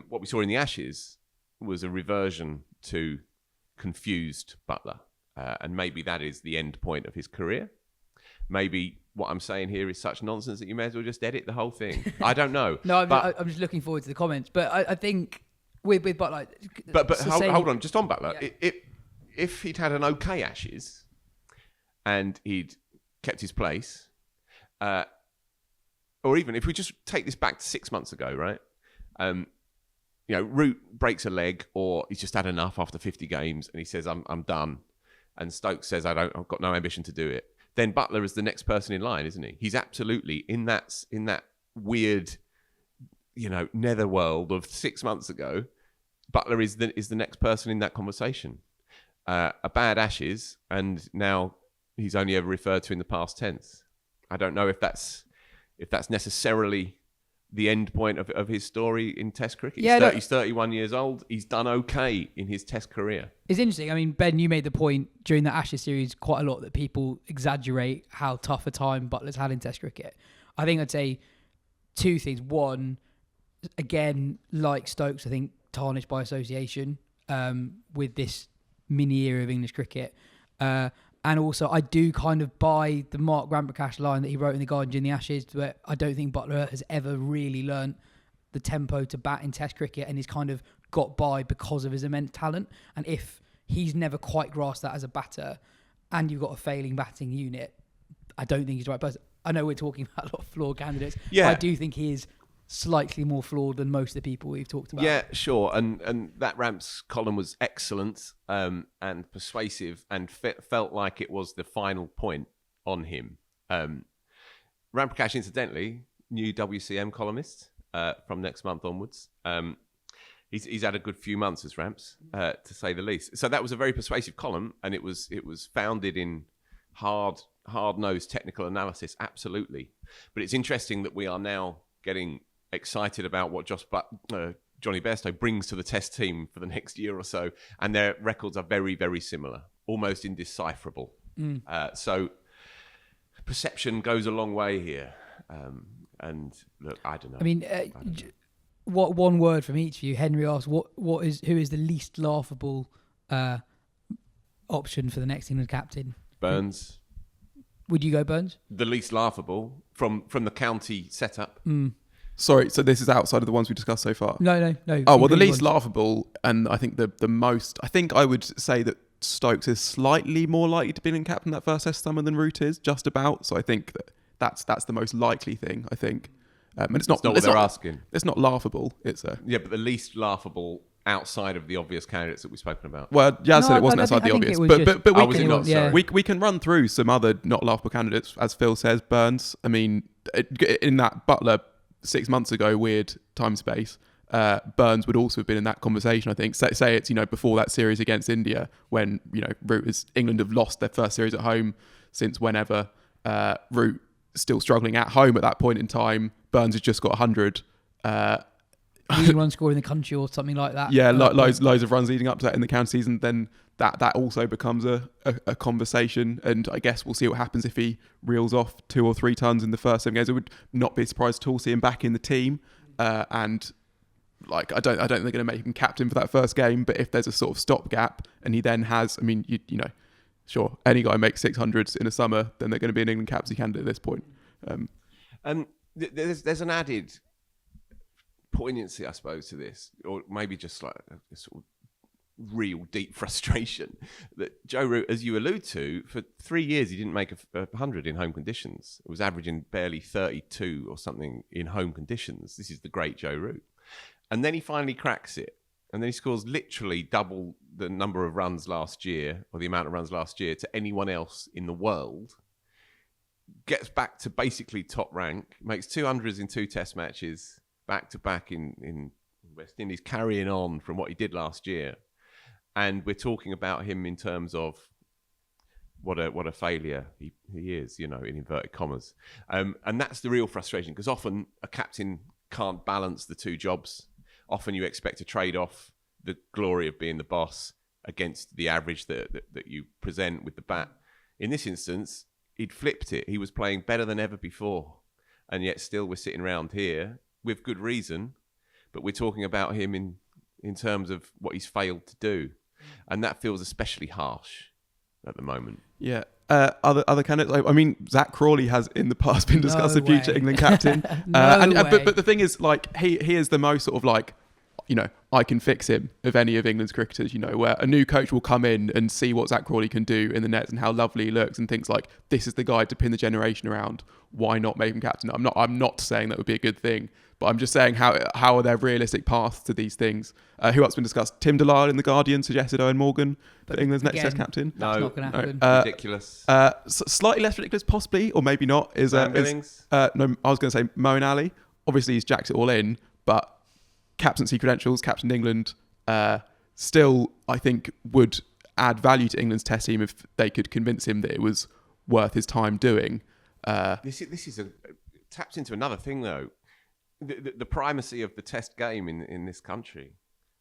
What we saw in the Ashes was a reversion to confused Butler. And maybe that is the end point of his career. Maybe what I'm saying here is such nonsense that you may as well just edit the whole thing. I don't know. No, I'm just looking forward to the comments. But I think with Butler... But hold on, just on Butler. Yeah. if he'd had an okay Ashes and he'd kept his place, or even if we just take this back to 6 months ago, right? Root breaks a leg, or he's just had enough after 50 games, and he says, "I'm done," and Stokes says, "I've got no ambition to do it." Then Buttler is the next person in line, isn't he? He's absolutely in that weird, netherworld of 6 months ago. Buttler is the next person in that conversation. A bad Ashes, and now he's only ever referred to in the past tense. I don't know if that's necessarily the end point of his story in Test cricket. He's 31 years old. He's done okay in his Test career. It's interesting. I mean, Ben, you made the point during the Ashes series quite a lot that people exaggerate how tough a time Buttler's had in Test cricket. I think I'd say two things. One, again, like Stokes, I think tarnished by association with this mini era of English cricket. And also, I do kind of buy the Mark Ramprakash line that he wrote in The Guardian during the Ashes, where I don't think Buttler has ever really learnt the tempo to bat in Test cricket, and he's kind of got by because of his immense talent. And if he's never quite grasped that as a batter, and you've got a failing batting unit, I don't think he's the right person. I know we're talking about a lot of flawed candidates. Yeah. But I do think he is slightly more flawed than most of the people we've talked about. Yeah, sure. And that Ramps column was excellent and persuasive, and felt like it was the final point on him. Ramprakash, incidentally, new WCM columnist from next month onwards. He's had a good few months as Ramps, to say the least. So that was a very persuasive column, and it was founded in hard-nosed technical analysis, absolutely. But it's interesting that we are now getting excited about what Johnny Bairstow brings to the Test team for the next year or so, and their records are very, very similar, almost indecipherable. So perception goes a long way here. And look, I don't know. I mean, what one word from each of you? Henry asked, who is the least laughable option for the next England captain? Burns. Would you go Burns? The least laughable from the county setup. Sorry, so this is outside of the ones we discussed so far? No. Oh, well, the least laughable, and I think the most... I think I would say that Stokes is slightly more likely to be England captain that first Test summer than Root is, just about. So I think that's the most likely thing, I think. And it's not what they're asking. It's not laughable. It's Yeah, but the least laughable outside of the obvious candidates that we've spoken about. Well, Yaz said it wasn't outside the obvious. But we can run through some other not laughable candidates, as Phil says. Burns. I mean, in that Buttler 6 months ago weird time space, Burns would also have been in that conversation, I think. Say it's, before that series against India, when, England have lost their first series at home since whenever. Root still struggling at home at that point in time. Burns has just got 100. Leading run score in the country or something like that. Yeah, loads of runs leading up to that in the county season. Then that also becomes a conversation, and I guess we'll see what happens if he reels off 2 or 3 tons in the first 7 games. I would not be surprised at all to see him back in the team, and I don't think they're going to make him captain for that first game. But if there's a sort of stopgap, and he then has, sure, any guy makes 600s in a summer, then they're going to be an England captaincy candidate at this point. There's an added poignancy, I suppose, to this, or maybe just like a sort of real deep frustration that Joe Root, as you allude to, for 3 years he didn't make 100 in home conditions. It was averaging barely 32 or something in home conditions. This is the great Joe Root. And then he finally cracks it. And then he scores literally double the number of runs last year, or the amount of runs last year, to anyone else in the world. Gets back to basically top rank, makes 200s in 2 Test matches, back-to-back in West Indies, carrying on from what he did last year. And we're talking about him in terms of what a failure he is, in inverted commas. And that's the real frustration, because often a captain can't balance the 2 jobs. Often you expect to trade off the glory of being the boss against the average that you present with the bat. In this instance, he'd flipped it. He was playing better than ever before. And yet still we're sitting around here with good reason, but we're talking about him in terms of what he's failed to do. And that feels especially harsh at the moment. Yeah. Other candidates, I mean, Zach Crawley has in the past been discussed as future England captain. But the thing is, he is the most sort of I can fix him of any of England's cricketers, where a new coach will come in and see what Zach Crawley can do in the nets and how lovely he looks and thinks like, this is the guy to pin the generation around. Why not make him captain? I'm not saying that would be a good thing, but I'm just saying how are there realistic paths to these things? Who else has been discussed? Tim Delisle in The Guardian suggested Owen Morgan for England's next Test captain. That's not going to happen. Ridiculous. Slightly less ridiculous, possibly, or maybe not. No, I was going to say Moeen Ali. Obviously, he's jacked it all in, but captaincy credentials, captain England, still, I think, would add value to England's Test team if they could convince him that it was worth his time doing. This is taps into another thing, though. The primacy of the Test game in this country.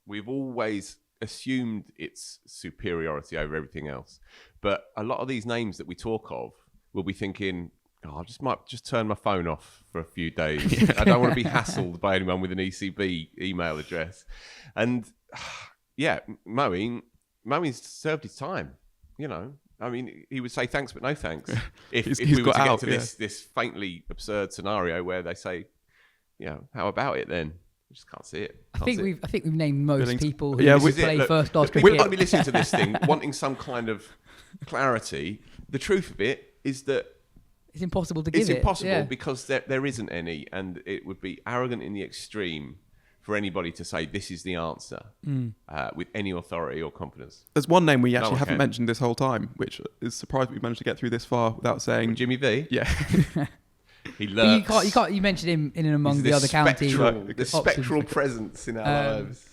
We've always assumed its superiority over everything else. But a lot of these names that we talk of, we'll be thinking, I might just turn my phone off for a few days. I don't want to be hassled by anyone with an ECB email address. And yeah, Moeen's served his time. I mean, he would say thanks, but no thanks. If we were to get to this faintly absurd scenario where they say, how about it then? We just can't see it. I think we've named most people who play first class cricket. We're going to be listening to this thing, wanting some kind of clarity. The truth of it is that it's impossible to give it. It's impossible because there isn't any, and it would be arrogant in the extreme for anybody to say this is the answer with any authority or confidence. There's one name we actually haven't mentioned this whole time, which is surprised we managed to get through this far without saying... Jimmy V? Yeah. He lurks. You can't. You mentioned him in and among the other counties. The spectral presence in our lives.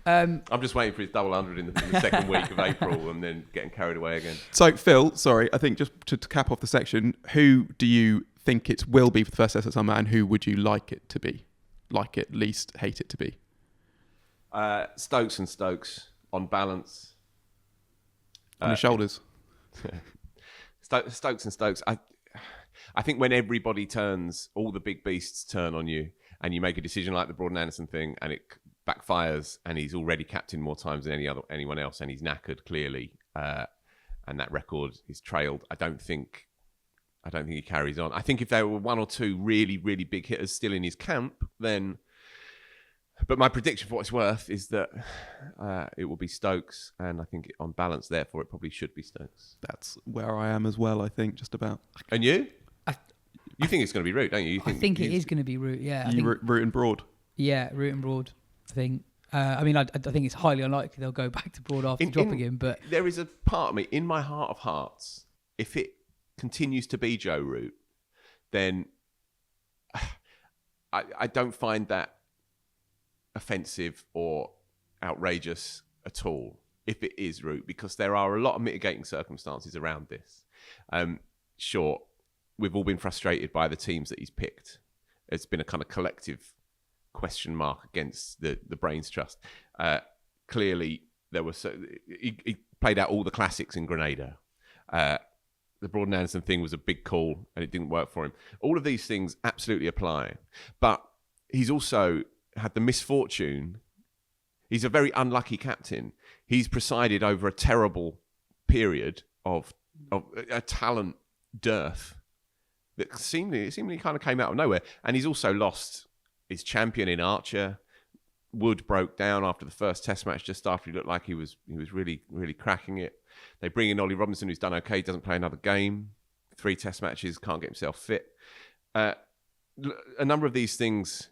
I'm just waiting for his double 100 in the second week of April and then getting carried away again. So, Phil, sorry, I think just to cap off the section, who do you think it will be for the first Test at summer and who would you like it to be? Like it, least hate it to be? Stokes and Stokes, on balance. On his shoulders. Stokes and Stokes. I think when everybody turns, all the big beasts turn on you and you make a decision like the Broad and Anderson thing and it backfires and he's already captained more times than anyone else and he's knackered clearly and that record is trailed. I don't think he carries on. I think if there were one or two really, really big hitters still in his camp, then... But my prediction for what it's worth is that it will be Stokes, and I think on balance, therefore, it probably should be Stokes. That's where I am as well, I think, just about. And you? You think it's going to be Root, don't you? I think it is going to be Root, yeah. Root and Broad? Yeah, Root and Broad, I think. I think it's highly unlikely they'll go back to Broad after dropping him, but... There is a part of me, in my heart of hearts, if it continues to be Joe Root, then I don't find that offensive or outrageous at all if it is Root, because there are a lot of mitigating circumstances around this. Sure, we've all been frustrated by the teams that he's picked. It's been a kind of collective question mark against the Brains Trust. Clearly, there was he played out all the classics in Grenada. The Broad and Anderson thing was a big call and it didn't work for him. All of these things absolutely apply. But he's also had the misfortune. He's a very unlucky captain. He's presided over a terrible period of a talent dearth that seemingly kind of came out of nowhere. And he's also lost his champion in Archer. Wood broke down after the first Test match, just after he looked like he was really, really cracking it. They bring in Ollie Robinson, who's done okay, doesn't play another game. 3 Test matches, can't get himself fit. A number of these things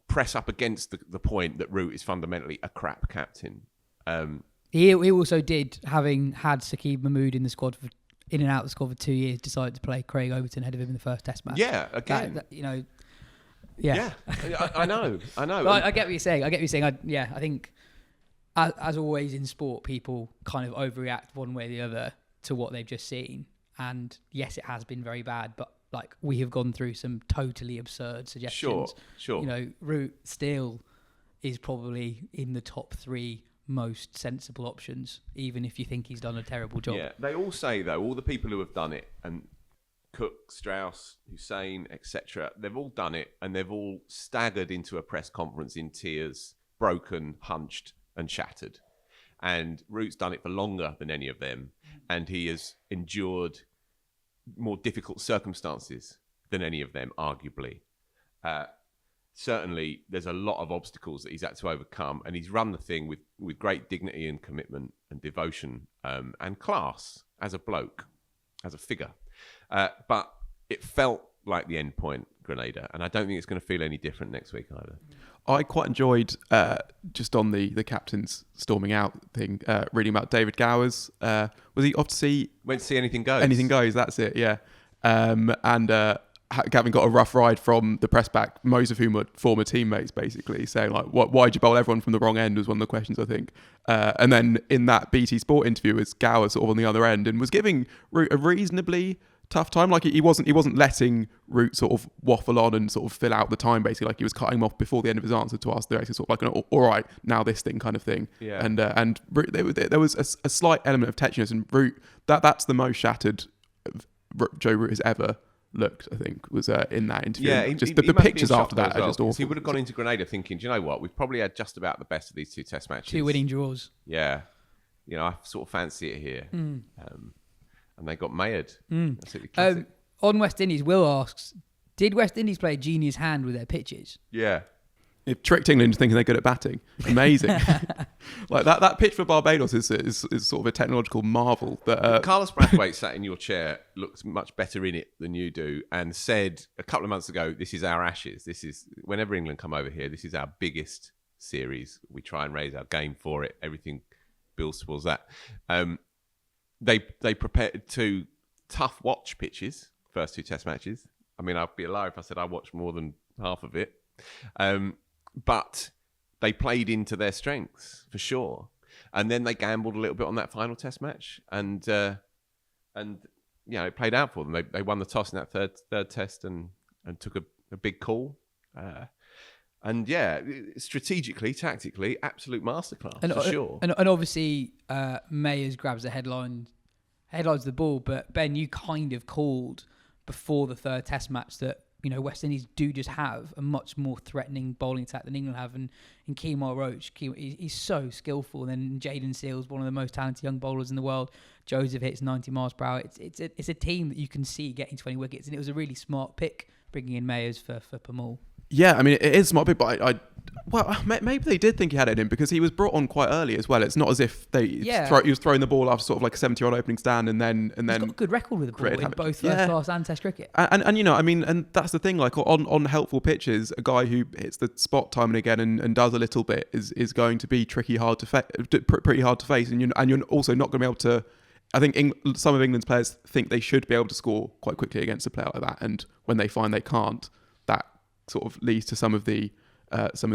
press up against the point that Root is fundamentally a crap captain. He also did, having had Saqib Mahmood in and out of the squad for 2 years, decided to play Craig Overton ahead of him in the first Test match. Yeah, again. Yeah, I know. I get what you're saying. I think, as always in sport, people kind of overreact one way or the other to what they've just seen. And yes, it has been very bad, but like we have gone through some totally absurd suggestions. Sure. Root still is probably in the top 3 most sensible options, even if you think he's done a terrible job. Yeah, they all say though, all the people who have done it, and Cook, Strauss, Hussein, etc., they've all done it and they've all staggered into a press conference in tears, broken, hunched and shattered. And Root's done it for longer than any of them, and he has endured more difficult circumstances than any of them, arguably. certainly there's a lot of obstacles that he's had to overcome, and he's run the thing with great dignity and commitment and devotion and class as a bloke, as a figure. But it felt like the end point, Grenada, and I don't think it's going to feel any different next week either. I quite enjoyed, just on the captain's storming out thing, reading about David Gowers. Was he off to see... Went to see Anything Goes. Anything Goes, that's it, yeah. Gavin got a rough ride from the press back, most of whom were former teammates, basically, saying, like, why'd you bowl everyone from the wrong end was one of the questions, I think. And then in that BT Sport interview, was Gowers sort of on the other end and was giving Root a reasonably tough time. Like, he wasn't letting Root sort of waffle on and sort of fill out the time, basically. Like, he was cutting him off before the end of his answer to ask the director, sort of like, all right, now this thing kind of thing. Yeah. And Root, there was a slight element of tetchiness, and Root, that's the most shattered Joe Root has ever looked, I think, was in that interview. Yeah, just he the must be pictures in shock after that as well, are just awful. He would have gone into Grenada thinking, do you know what? We've probably had just about the best of these 2 test matches. 2 winning draws. Yeah. You know, I sort of fancy it here. And they got mayored. Absolutely classic. On West Indies, Will asks, did West Indies play a genius hand with their pitches? Yeah. It tricked England into thinking they're good at batting. Amazing. Like that pitch for Barbados is sort of a technological marvel. That Carlos Brathwaite sat in your chair, looks much better in it than you do, and said a couple of months ago, this is our Ashes. This is, whenever England come over here, this is our biggest series. We try and raise our game for it. Everything builds towards that. They prepared 2 tough watch pitches, first 2 test matches. I mean, I'd be a liar if I said I watched more than half of it. But they played into their strengths for sure, and then they gambled a little bit on that final test match, and you know, it played out for them. They won the toss in that third test and took a big call, and yeah, strategically, tactically, absolute masterclass for sure. And obviously, Mayers grabs the headlines of the ball, but Ben, you kind of called before the third test match that, you know, West Indies do just have a much more threatening bowling attack than England have. And in Kemar Roach, he's so skillful. And then Jaden Seals, one of the most talented young bowlers in the world. Joseph hits 90 miles per hour. It's a team that you can see getting 20 wickets. And it was a really smart pick bringing in Mayers for Pamal. Yeah, I mean, it is smart, but well, maybe they did think he had it in because he was brought on quite early as well. It's not as if he was throwing the ball after sort of like a 70-year-old opening stand and then he's got a good record with the ball in both first class and Test cricket. And you know, I mean, and that's the thing. Like on helpful pitches, a guy who hits the spot time and again and does a little bit is going to be pretty hard to face, and you're also not going to be able to. I think some of England's players think they should be able to score quite quickly against a player like that, and when they find they can't, that sort of leads to some of the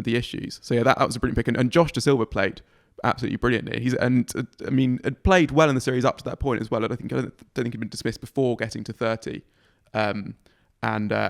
issues. So yeah, that was a brilliant pick, and Josh De Silva played absolutely brilliantly. Had played well in the series up to that point as well. I don't think he'd been dismissed before getting to 30, and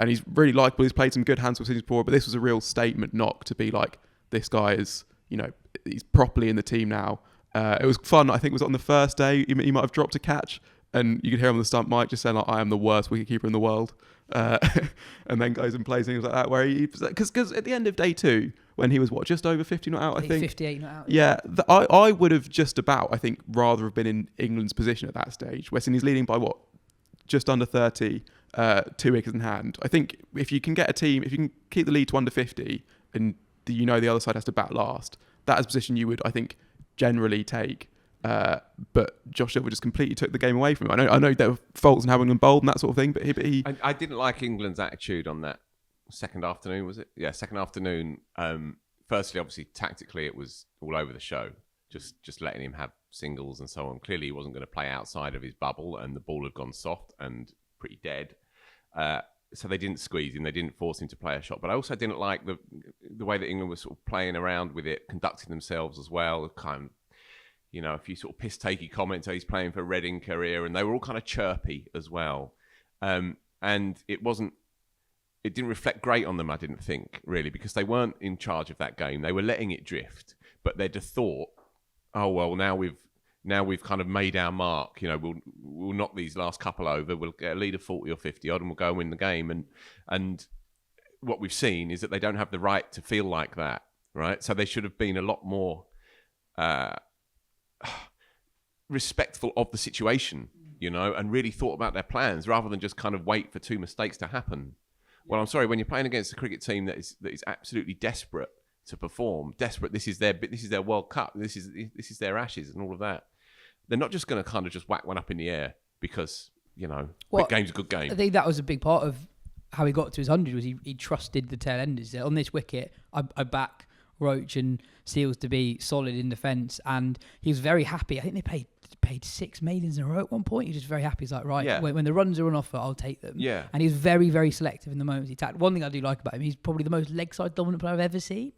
he's really likable. He's played some good hands before, but this was a real statement knock to be like, this guy is, you know, he's properly in the team now. It was fun. I think it was on the first day he might have dropped a catch, and you could hear him on the stump mic just saying like, I am the worst wicketkeeper in the world. And then goes and plays things like that where because at the end of day 2 when he was just over 50 not out, I think 58 not out. Yeah, I would have just about, I think, rather have been in England's position at that stage. West Indies leading by just under 30, 2 wickets in hand. I think if you can get a team, if you can keep the lead to under 50 and the other side has to bat last, that is a position you would, I think, generally take. But Josh Silver just completely took the game away from him. I know there were faults in having them bowled and that sort of thing, but he I didn't like England's attitude on that second afternoon, was it? Yeah, second afternoon. Firstly, obviously, tactically, it was all over the show. Just letting him have singles and so on. Clearly, he wasn't going to play outside of his bubble, and the ball had gone soft and pretty dead. So they didn't squeeze him. They didn't force him to play a shot. But I also didn't like the way that England was sort of playing around with it, conducting themselves as well. Kind of, you know, a few sort of piss-takey comments. He's playing for Reading career, and they were all kind of chirpy as well. And it didn't reflect great on them, I didn't think, really, because they weren't in charge of that game. They were letting it drift, but they'd have thought, oh well, now we've kind of made our mark. You know, we'll knock these last couple over. We'll get a lead of 40 or 50 odd, and we'll go and win the game. And what we've seen is that they don't have the right to feel like that, right? So they should have been a lot more respectful of the situation, you know, and really thought about their plans rather than just kind of wait for 2 mistakes to happen. Well, I'm sorry, when you're playing against a cricket team that is absolutely desperate to perform, desperate. This is their World Cup. This is their Ashes and all of that. They're not just going to kind of just whack one up in the air because big game's a good game. I think that was a big part of how he got to his 100 was he trusted the tail enders. On this wicket, I back Roach and Seals to be solid in defence, and he was very happy. I think they paid 6 maidens in a row at one point. He was just very happy. He's like, right, when the runs are on offer, I'll take them. Yeah. And he was very, very selective in the moments he attacked. One thing I do like about him, he's probably the most leg side dominant player I've ever seen.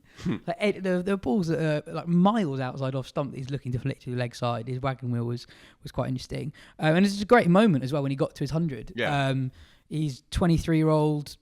Like the balls that are like miles outside off stump that he's looking to flick to the leg side. His wagon wheel was quite interesting. And it's a great moment as well when he got to his 100. Yeah. He's 23-year-old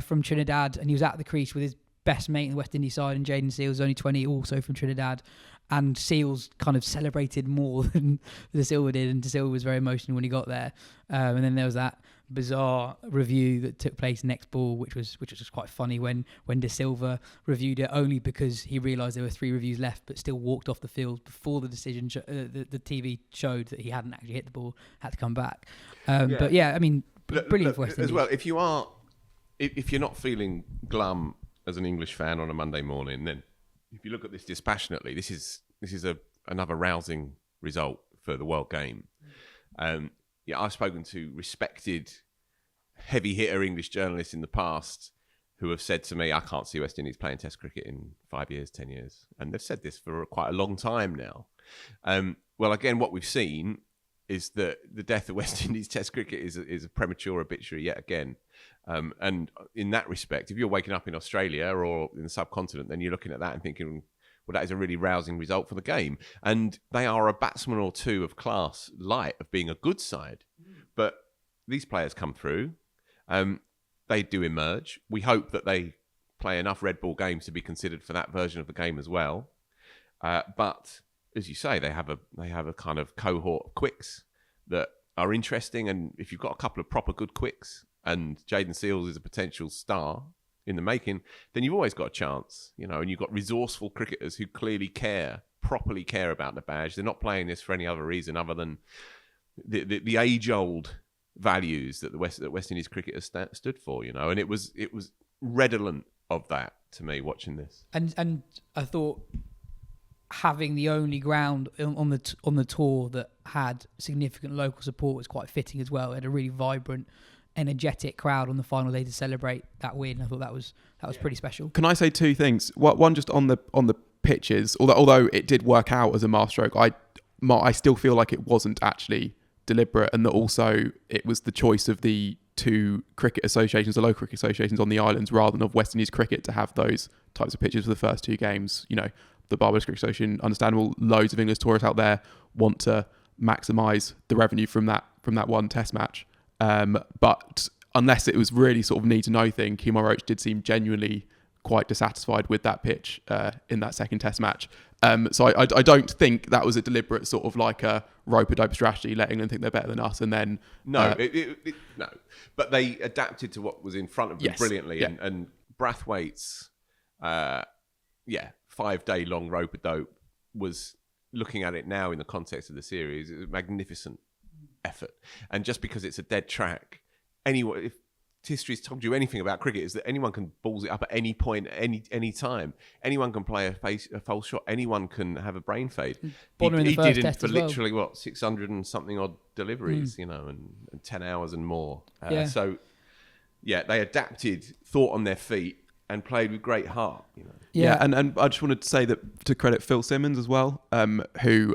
from Trinidad, and he was at the crease with his best mate in the West Indies side, and Jaden Seals, only 20, also from Trinidad. And Seals kind of celebrated more than De Silva did, and De Silva was very emotional when he got there. And then there was that bizarre review that took place next ball, which was just quite funny when De Silva reviewed it only because he realised there were 3 reviews left, but still walked off the field before the decision. The TV showed that he hadn't actually hit the ball, had to come back. But yeah, I mean, brilliant for West Indies. As well, if you're not feeling glum as an English fan on a Monday morning, then if you look at this dispassionately, this is another rousing result for the World Game. I've spoken to respected heavy hitter English journalists in the past who have said to me, I can't see West Indies playing Test cricket in 5 years, 10 years. And they've said this for quite a long time now. Well, again, what we've seen is that the death of West Indies Test cricket is a premature obituary yet again. And in that respect, if you're waking up in Australia or in the subcontinent, then you're looking at that and thinking, well, that is a really rousing result for the game. And they are a batsman or two of class, light of being a good side. But these players come through. They do emerge. We hope that they play enough red ball games to be considered for that version of the game as well. But as you say, they have a kind of cohort of quicks that are interesting. And if you've got a couple of proper good quicks, and Jaden Seals is a potential star in the making, then you've always got a chance, and you've got resourceful cricketers who clearly properly care about the badge. They're not playing this for any other reason other than the age-old values that the West Indies cricket has stood for, and it was redolent of that to me watching this. And I thought having the only ground on the tour that had significant local support was quite fitting as well. It had a really vibrant, energetic crowd on the final day to celebrate that win. I thought that was pretty special. Can I say 2 things? One, just on the pitches, although it did work out as a masterstroke, I still feel like it wasn't actually deliberate, and that also it was the choice of the 2 cricket associations, the local cricket associations on the islands, rather than of West Indies cricket to have those types of pitches for the first 2 games. The Barbados Cricket Association, understandable, loads of English tourists out there want to maximise the revenue from that one test match. But unless it was really sort of need to know thing, Kemar Roach did seem genuinely quite dissatisfied with that pitch in that second test match. So I don't think that was a deliberate sort of like a rope-a-dope strategy, letting them think they're better than us, and then... No. But they adapted to what was in front of them brilliantly. Yeah. And Brathwaite's 5-day long rope-a-dope was, looking at it now in the context of the series, it was a magnificent effort. And just because it's a dead track, if history's told you anything about cricket, is that anyone can balls it up at any point, any time. Anyone can play a false shot. Anyone can have a brain fade. He did it for literally 600 and something odd deliveries, and 10 hours and more. So they adapted, thought on their feet, and played with great heart. Yeah, and I just wanted to say that to credit Phil Simmons as well, who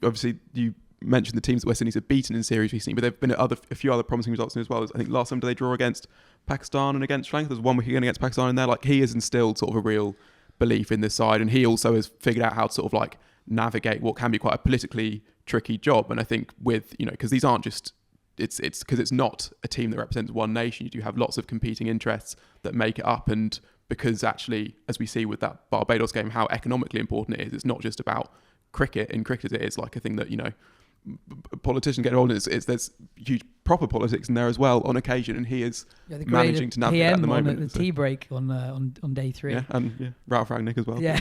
obviously you mentioned the teams that West Indies have beaten in series recently, but there have been a few other promising results in as well. I think last time did they draw against Pakistan and against Sri Lanka? There's 1 week again against Pakistan in there. Like, he has instilled sort of a real belief in this side, and he also has figured out how to sort of like navigate what can be quite a politically tricky job. And I think with, because these aren't just, it's because it's not a team that represents one nation. You do have lots of competing interests that make it up, and because actually, as we see with that Barbados game, how economically important it is. It's not just about cricket. In cricket, it is like a thing that, politicians get involved in. There's huge proper politics in there as well on occasion, and he is managing to navigate that at the moment. The tea break on day 3. Yeah, and Ralph Rangnick as well. Yeah.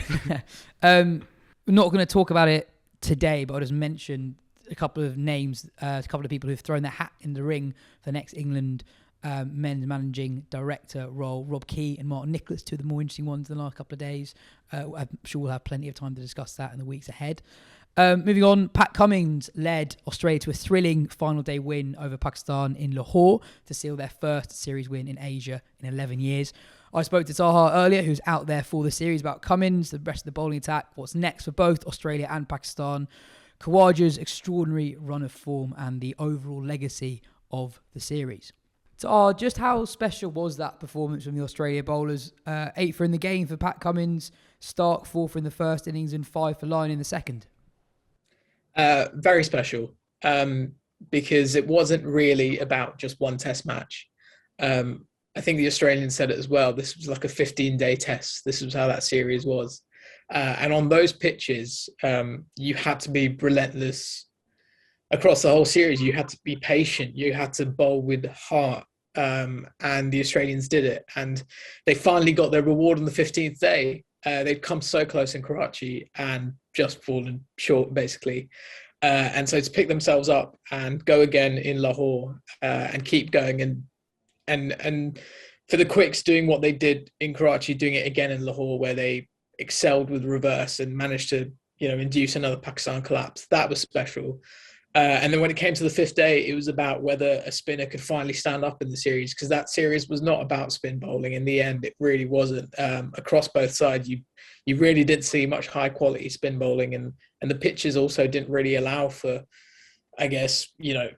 We're not going to talk about it today, but I'll just mention a couple of names, a couple of people who've thrown their hat in the ring for the next England men's managing director role. Rob Key and Martin Nicholas, two of the more interesting ones in the last couple of days. I'm sure we'll have plenty of time to discuss that in the weeks ahead. Moving on, Pat Cummins led Australia to a thrilling final day win over Pakistan in Lahore to seal their first series win in Asia in 11 years. I spoke to Taha earlier, who's out there for the series, about Cummins, the rest of the bowling attack, what's next for both Australia and Pakistan, Khawaja's extraordinary run of form and the overall legacy of the series. Taha, just how special was that performance from the Australia bowlers? 8 for in the game for Pat Cummins, Stark 4 for in the first innings and 5 for Lyon in the second. Very special, because it wasn't really about just one test match. I think the Australians said it as well. This was like a 15-day test. This was how that series was. And on those pitches, you had to be relentless across the whole series. You had to be patient. You had to bowl with heart. And the Australians did it. And they finally got their reward on the 15th day. They'd come so close in Karachi and just fallen short, basically. And so to pick themselves up and go again in Lahore and keep going and for the Quicks doing what they did in Karachi, doing it again in Lahore, where they excelled with reverse and managed to, induce another Pakistan collapse. That was special. And then when it came to the 5th day, it was about whether a spinner could finally stand up in the series, because that series was not about spin bowling. In the end, it really wasn't. Across both sides, you really didn't see much high quality spin bowling, and the pitches also didn't really allow for, I guess,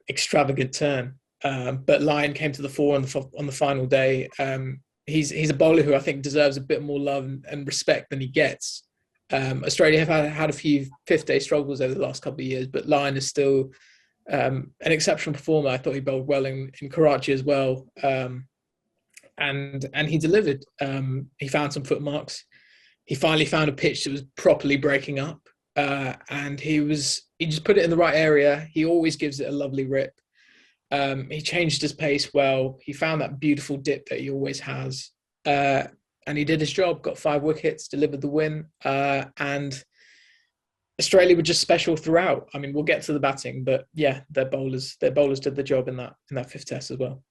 extravagant turn. But Lyon came to the fore on the final day. He's a bowler who I think deserves a bit more love and respect than he gets. Australia have had a few 5th day struggles over the last couple of years, but Lyon is still an exceptional performer. I thought he bowled well in Karachi as well, and he delivered. He found some footmarks. He finally found a pitch that was properly breaking up, and he just put it in the right area. He always gives it a lovely rip. He changed his pace well. He found that beautiful dip that he always has. And he did his job, got 5 wickets, delivered the win. And Australia were just special throughout. I mean, we'll get to the batting, but yeah, their bowlers did the job in that 5th test as well.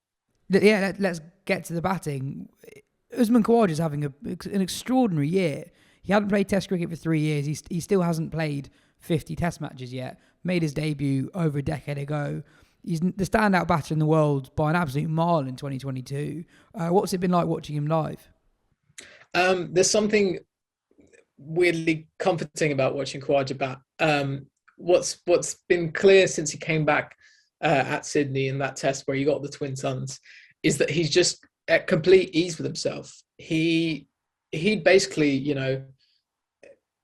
Yeah, let's get to the batting. Usman Khawaja's having an extraordinary year. He hadn't played Test cricket for 3 years. He still hasn't played 50 Test matches yet. Made his debut over a decade ago. He's the standout batter in the world by an absolute mile in 2022. What's it been like watching him live? There's something weirdly comforting about watching Khawaja bat. What's been clear since he came back at Sydney in that test where he got the twin sons is that he's just at complete ease with himself. He basically,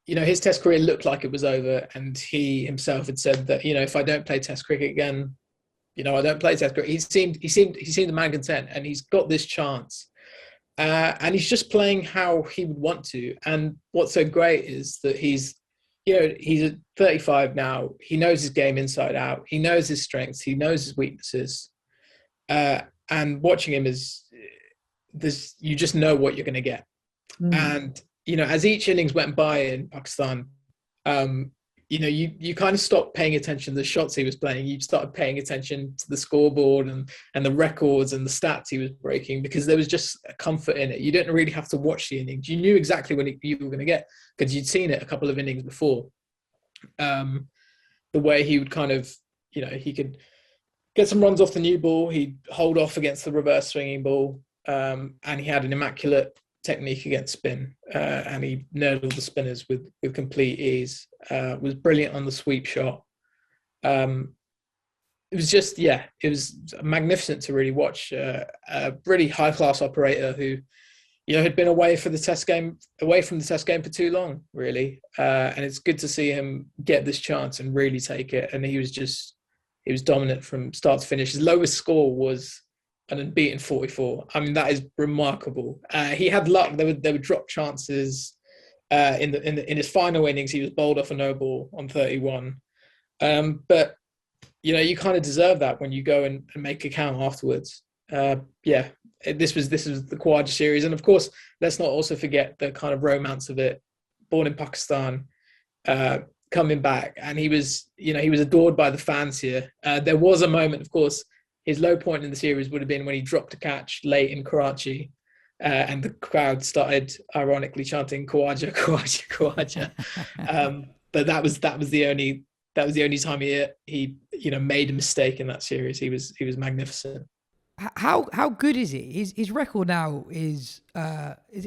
his test career looked like it was over, and he himself had said that, if I don't play Test cricket again, I don't play Test cricket. He seemed a man content, and he's got this chance. And he's just playing how he would want to. And what's so great is that he's 35 now. He knows his game inside out. He knows his strengths. He knows his weaknesses. And watching him you just know what you're going to get. And, as each innings went by in Pakistan, you kind of stopped paying attention to the shots he was playing. You started paying attention to the scoreboard and the records and the stats he was breaking, because there was just a comfort in it. You didn't really have to watch the innings. You knew exactly what you were going to get because you'd seen it a couple of innings before. The way he would kind of, he could get some runs off the new ball. He'd hold off against the reverse swinging ball. And he had an immaculate technique against spin, and he nailed all the spinners with complete ease. Was brilliant on the sweep shot. It was magnificent to really watch. A really high class operator who, had been away from the test game for too long, really. And it's good to see him get this chance and really take it. And he was dominant from start to finish. His lowest score was an unbeaten 44. I mean, that is remarkable. He had luck. There were drop chances in his final innings. He was bowled off a no ball on 31. But you kind of deserve that when you go and make a count afterwards. This was the Khawaja series, and of course, let's not also forget the kind of romance of it. Born in Pakistan, coming back, and he was adored by the fans here. There was a moment, of course. his low point in the series would have been when he dropped a catch late in Karachi, and the crowd started ironically chanting "Khawaja, Khawaja, Khawaja." But that was the only time he made a mistake in that series. He was magnificent. How good is he? His record now is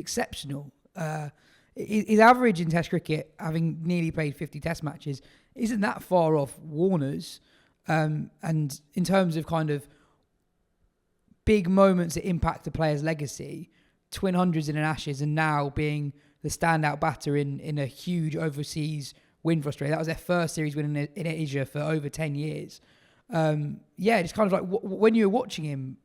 exceptional. His average in Test cricket, having nearly played 50 Test matches, isn't that far off Warner's. And in terms of kind of big moments that impact a player's legacy, twin hundreds in an Ashes, and now being the standout batter in a huge overseas win for Australia. That was their first series win in Asia for over 10 years. It's kind of like when you were watching him,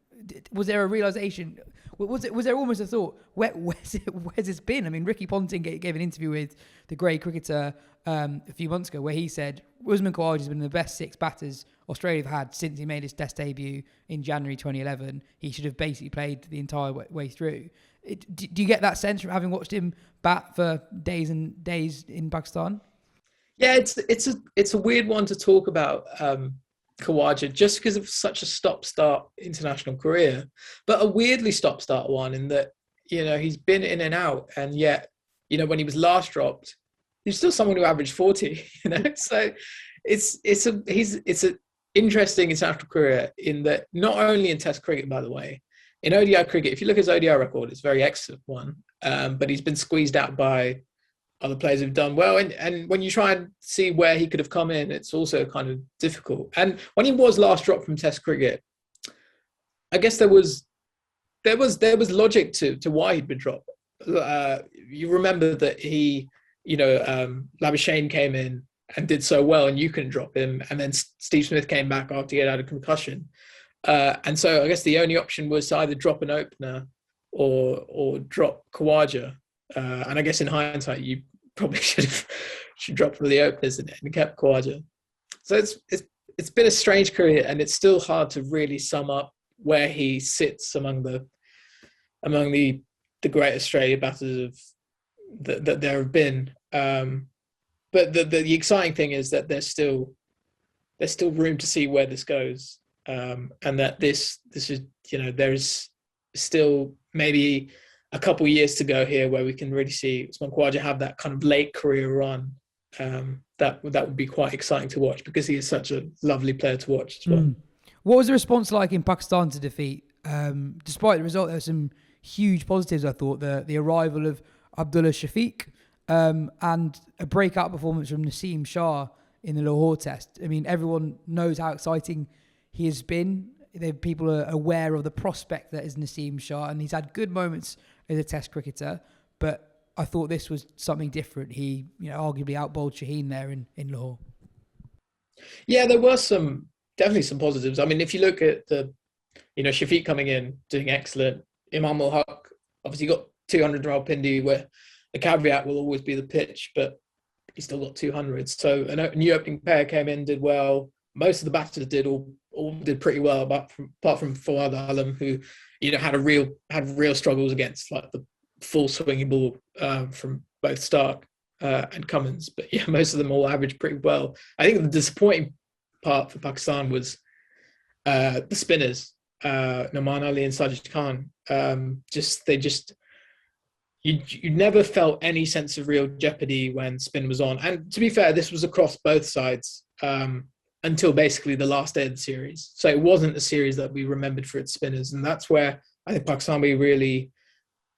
was there a realization? Was there almost a thought? Where's this been? I mean, Ricky Ponting gave an interview with the great cricketer a few months ago where he said Usman Khawaja has been the best 6 batters Australia have had since he made his Test debut in January 2011. He should have basically played the entire way through. Do you get that sense from having watched him bat for days and days in Pakistan? Yeah, it's a weird one to talk about. Khawaja, just because of such a stop-start international career, but a weirdly stop-start one in that, he's been in and out, and yet, when he was last dropped, he's still someone who averaged 40, so it's an interesting international career in that not only in Test cricket, by the way, in ODI cricket, if you look at his ODI record, it's a very excellent one, but he's been squeezed out by other players who've done well, and when you try and see where he could have come in, it's also kind of difficult. And when he was last dropped from Test cricket, I guess there was logic to why he'd been dropped. You remember that he, Labuschagne came in and did so well, and you couldn't drop him, and then Steve Smith came back after he had had a concussion, and so I guess the only option was to either drop an opener or drop Khawaja. And I guess in hindsight, you probably should drop one of the openers and kept Khawaja. So it's been a strange career, and it's still hard to really sum up where he sits among the great Australia batters that there have been. But the exciting thing is that there's still room to see where this goes, and that this is there's still maybe a couple years to go here where we can really see Usman Khawaja have that kind of late career run. That would be quite exciting to watch because he is such a lovely player to watch as well. What was the response like in Pakistan to defeat? Despite the result, there were some huge positives, I thought. The arrival of Abdullah Shafiq and a breakout performance from Naseem Shah in the Lahore Test. I mean, everyone knows how exciting he has been. People are aware of the prospect that is Naseem Shah, and he's had good moments as a Test cricketer, but I thought this was something different. He, arguably outbowled Shaheen there in Lahore. Yeah, there were definitely some positives. I mean, if you look at Shafiq coming in, doing excellent. Imam ul-Haq obviously got 200 Rawalpindi, where the caveat will always be the pitch, but he still got 200. So a new opening pair came in, did well. Most of the batters all did pretty well, apart from Fawad Alam, who had real struggles against like the full swinging ball from both Stark and Cummins. But yeah, most of them all averaged pretty well. I think the disappointing part for Pakistan was the spinners, Nauman Ali and Sajid Khan. You never felt any sense of real jeopardy when spin was on. And to be fair, this was across both sides. Until basically the last day of the series. So it wasn't a series that we remembered for its spinners. And that's where I think Pakistan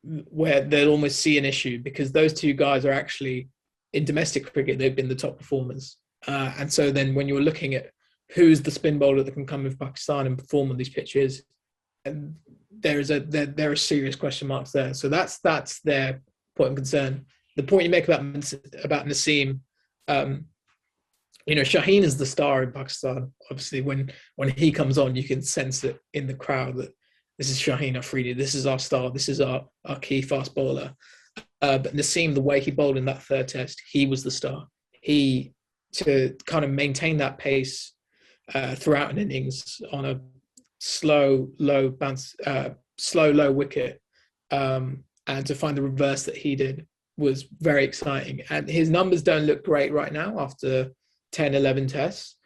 where they'll almost see an issue, because those two guys are actually, in domestic cricket, they've been the top performers. And so then when you're looking at who's the spin bowler that can come with Pakistan and perform on these pitches, and there are serious question marks there. So that's their point of concern. The point you make about Naseem, Shaheen is the star in Pakistan. Obviously, when he comes on, you can sense it in the crowd that this is Shaheen Afridi. This is our star. This is our key fast bowler. But Naseem, the way he bowled in that third Test, he was the star. To kind of maintain that pace throughout an innings on a slow, low wicket, and to find the reverse that he did was very exciting. And his numbers don't look great right now after 10, 11 tests.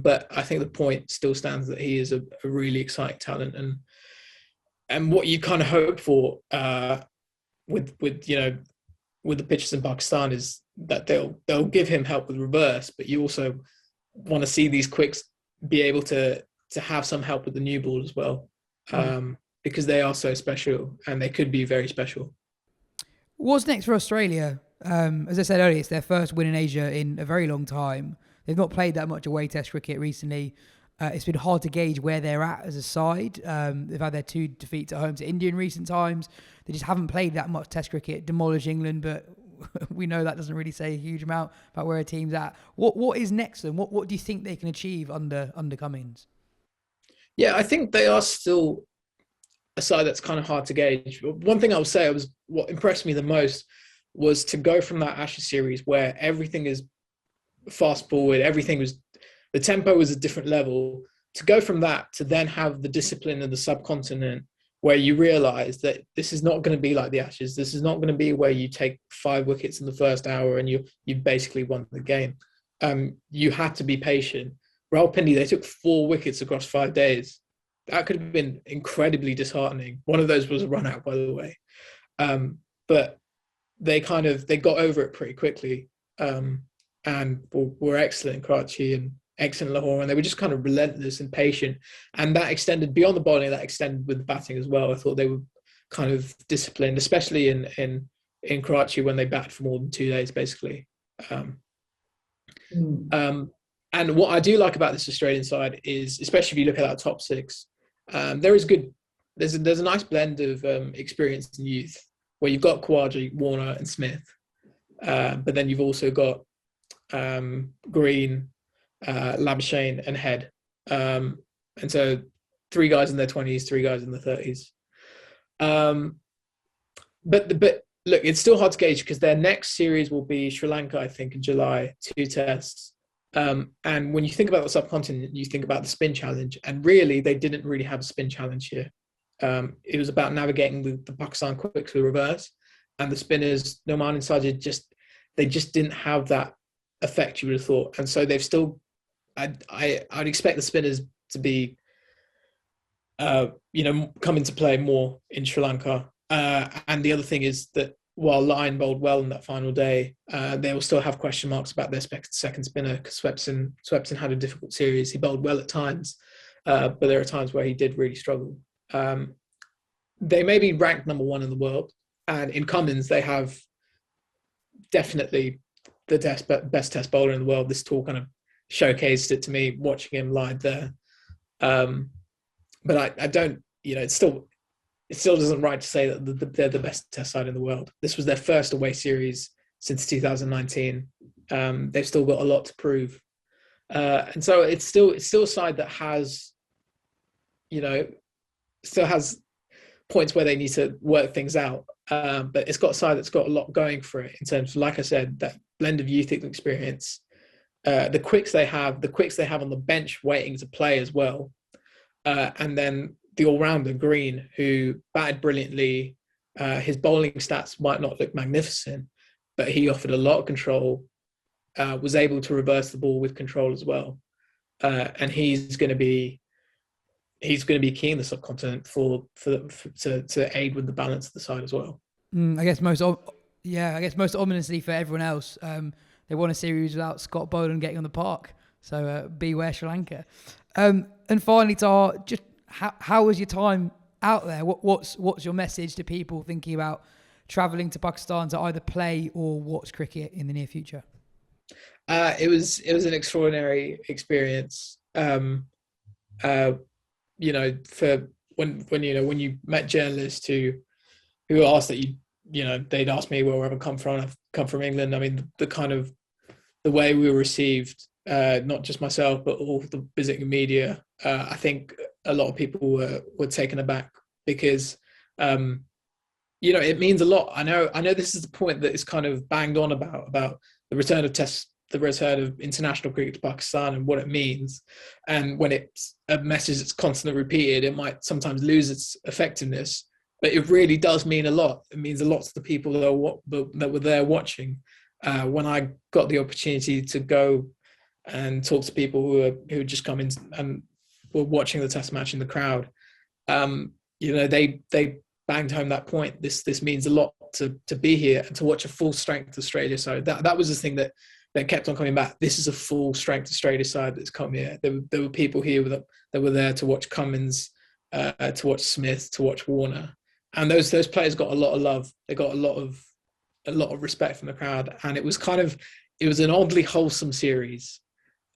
But I think the point still stands that he is a really exciting talent, and what you kind of hope for with the pitchers in Pakistan is that they'll give him help with reverse, but you also want to see these quicks be able to have some help with the new ball as well, because they are so special and they could be very special. What's next for Australia? As I said earlier, it's their first win in Asia in a very long time. They've not played that much away Test cricket recently. It's been hard to gauge where they're at as a side. They've had their 2 defeats at home to India in recent times. They just haven't played that much Test cricket, demolished England, but we know that doesn't really say a huge amount about where a team's at. What is next then? What do you think they can achieve under Cummins? Yeah, I think they are still a side that's kind of hard to gauge. One thing I would say what impressed me the most was to go from that Ashes series where everything is fast forward, the tempo was a different level, to go from that to then have the discipline of the subcontinent where you realize that this is not going to be like the Ashes. This is not going to be where you take 5 wickets in the first hour and you've basically won the game. You had to be patient. Rawalpindi, they took 4 wickets across 5 days. That could have been incredibly disheartening. One of those was a run out, by the way. But they got over it pretty quickly, and were excellent in Karachi and excellent in Lahore, and they were just kind of relentless and patient. And that extended beyond the bowling, that extended with the batting as well. I thought they were kind of disciplined, especially in Karachi when they batted for more than 2 days, basically. And what I do like about this Australian side is, especially if you look at that top 6, there's a nice blend of experience and youth, where you've got Khawaja, Warner and Smith, but then you've also got Green, Labuschagne and Head. And so 3 guys in their 20s, 3 guys in their 30s. But look, it's still hard to gauge because their next series will be Sri Lanka, I think, in July, 2 tests. And when you think about the subcontinent, you think about the spin challenge, and really they didn't really have a spin challenge here. It was about navigating the Pakistan quicks with reverse, and the spinners, Noman and Sajid, they just didn't have that effect you would have thought. And so they've still, I'd expect the spinners to be, come into play more in Sri Lanka. And the other thing is that while Lyon bowled well in that final day, they will still have question marks about their second spinner, because Swepson had a difficult series. He bowled well at times, but there are times where he did really struggle. They may be ranked number 1 in the world, and in Cummins they have definitely the best test bowler in the world. This tour kind of showcased it to me watching him live there. But I don't, it still doesn't right to say that they're the best test side in the world. This was their first away series since 2019. They've still got a lot to prove. And so it's still a side that has, still has points where they need to work things out. But it's got a side that's got a lot going for it in terms of, like I said, that blend of youth experience, the quicks they have on the bench waiting to play as well. And then the all-rounder Green, who batted brilliantly. His bowling stats might not look magnificent, but he offered a lot of control, was able to reverse the ball with control as well. And he's going to be key in the subcontinent to aid with the balance of the side as well. I guess most ominously for everyone else, they won a series without Scott Boland getting on the park. So beware Sri Lanka. And finally, Taha, just how was your time out there? What's your message to people thinking about travelling to Pakistan to either play or watch cricket in the near future? It was an extraordinary experience. For when you met journalists who asked that they'd asked me where I've come from. I've come from England. I mean, the way we were received, not just myself, but all the visiting media. I think a lot of people were taken aback because, it means a lot. I know this is the point that is kind of banged on about the return of international cricket to Pakistan and what it means. And when it's a message that's constantly repeated, it might sometimes lose its effectiveness. But it really does mean a lot. It means a lot to the people that were there watching. When I got the opportunity to go and talked to people who had just come in and were watching the Test match in the crowd. They banged home that point. This means a lot to be here and to watch a full strength Australia side. That was the thing that kept on coming back. This is a full strength Australia side that's come here. There were people here that were there to watch Cummins, to watch Smith, to watch Warner, and those players got a lot of love. They got a lot of respect from the crowd, and it was an oddly wholesome series,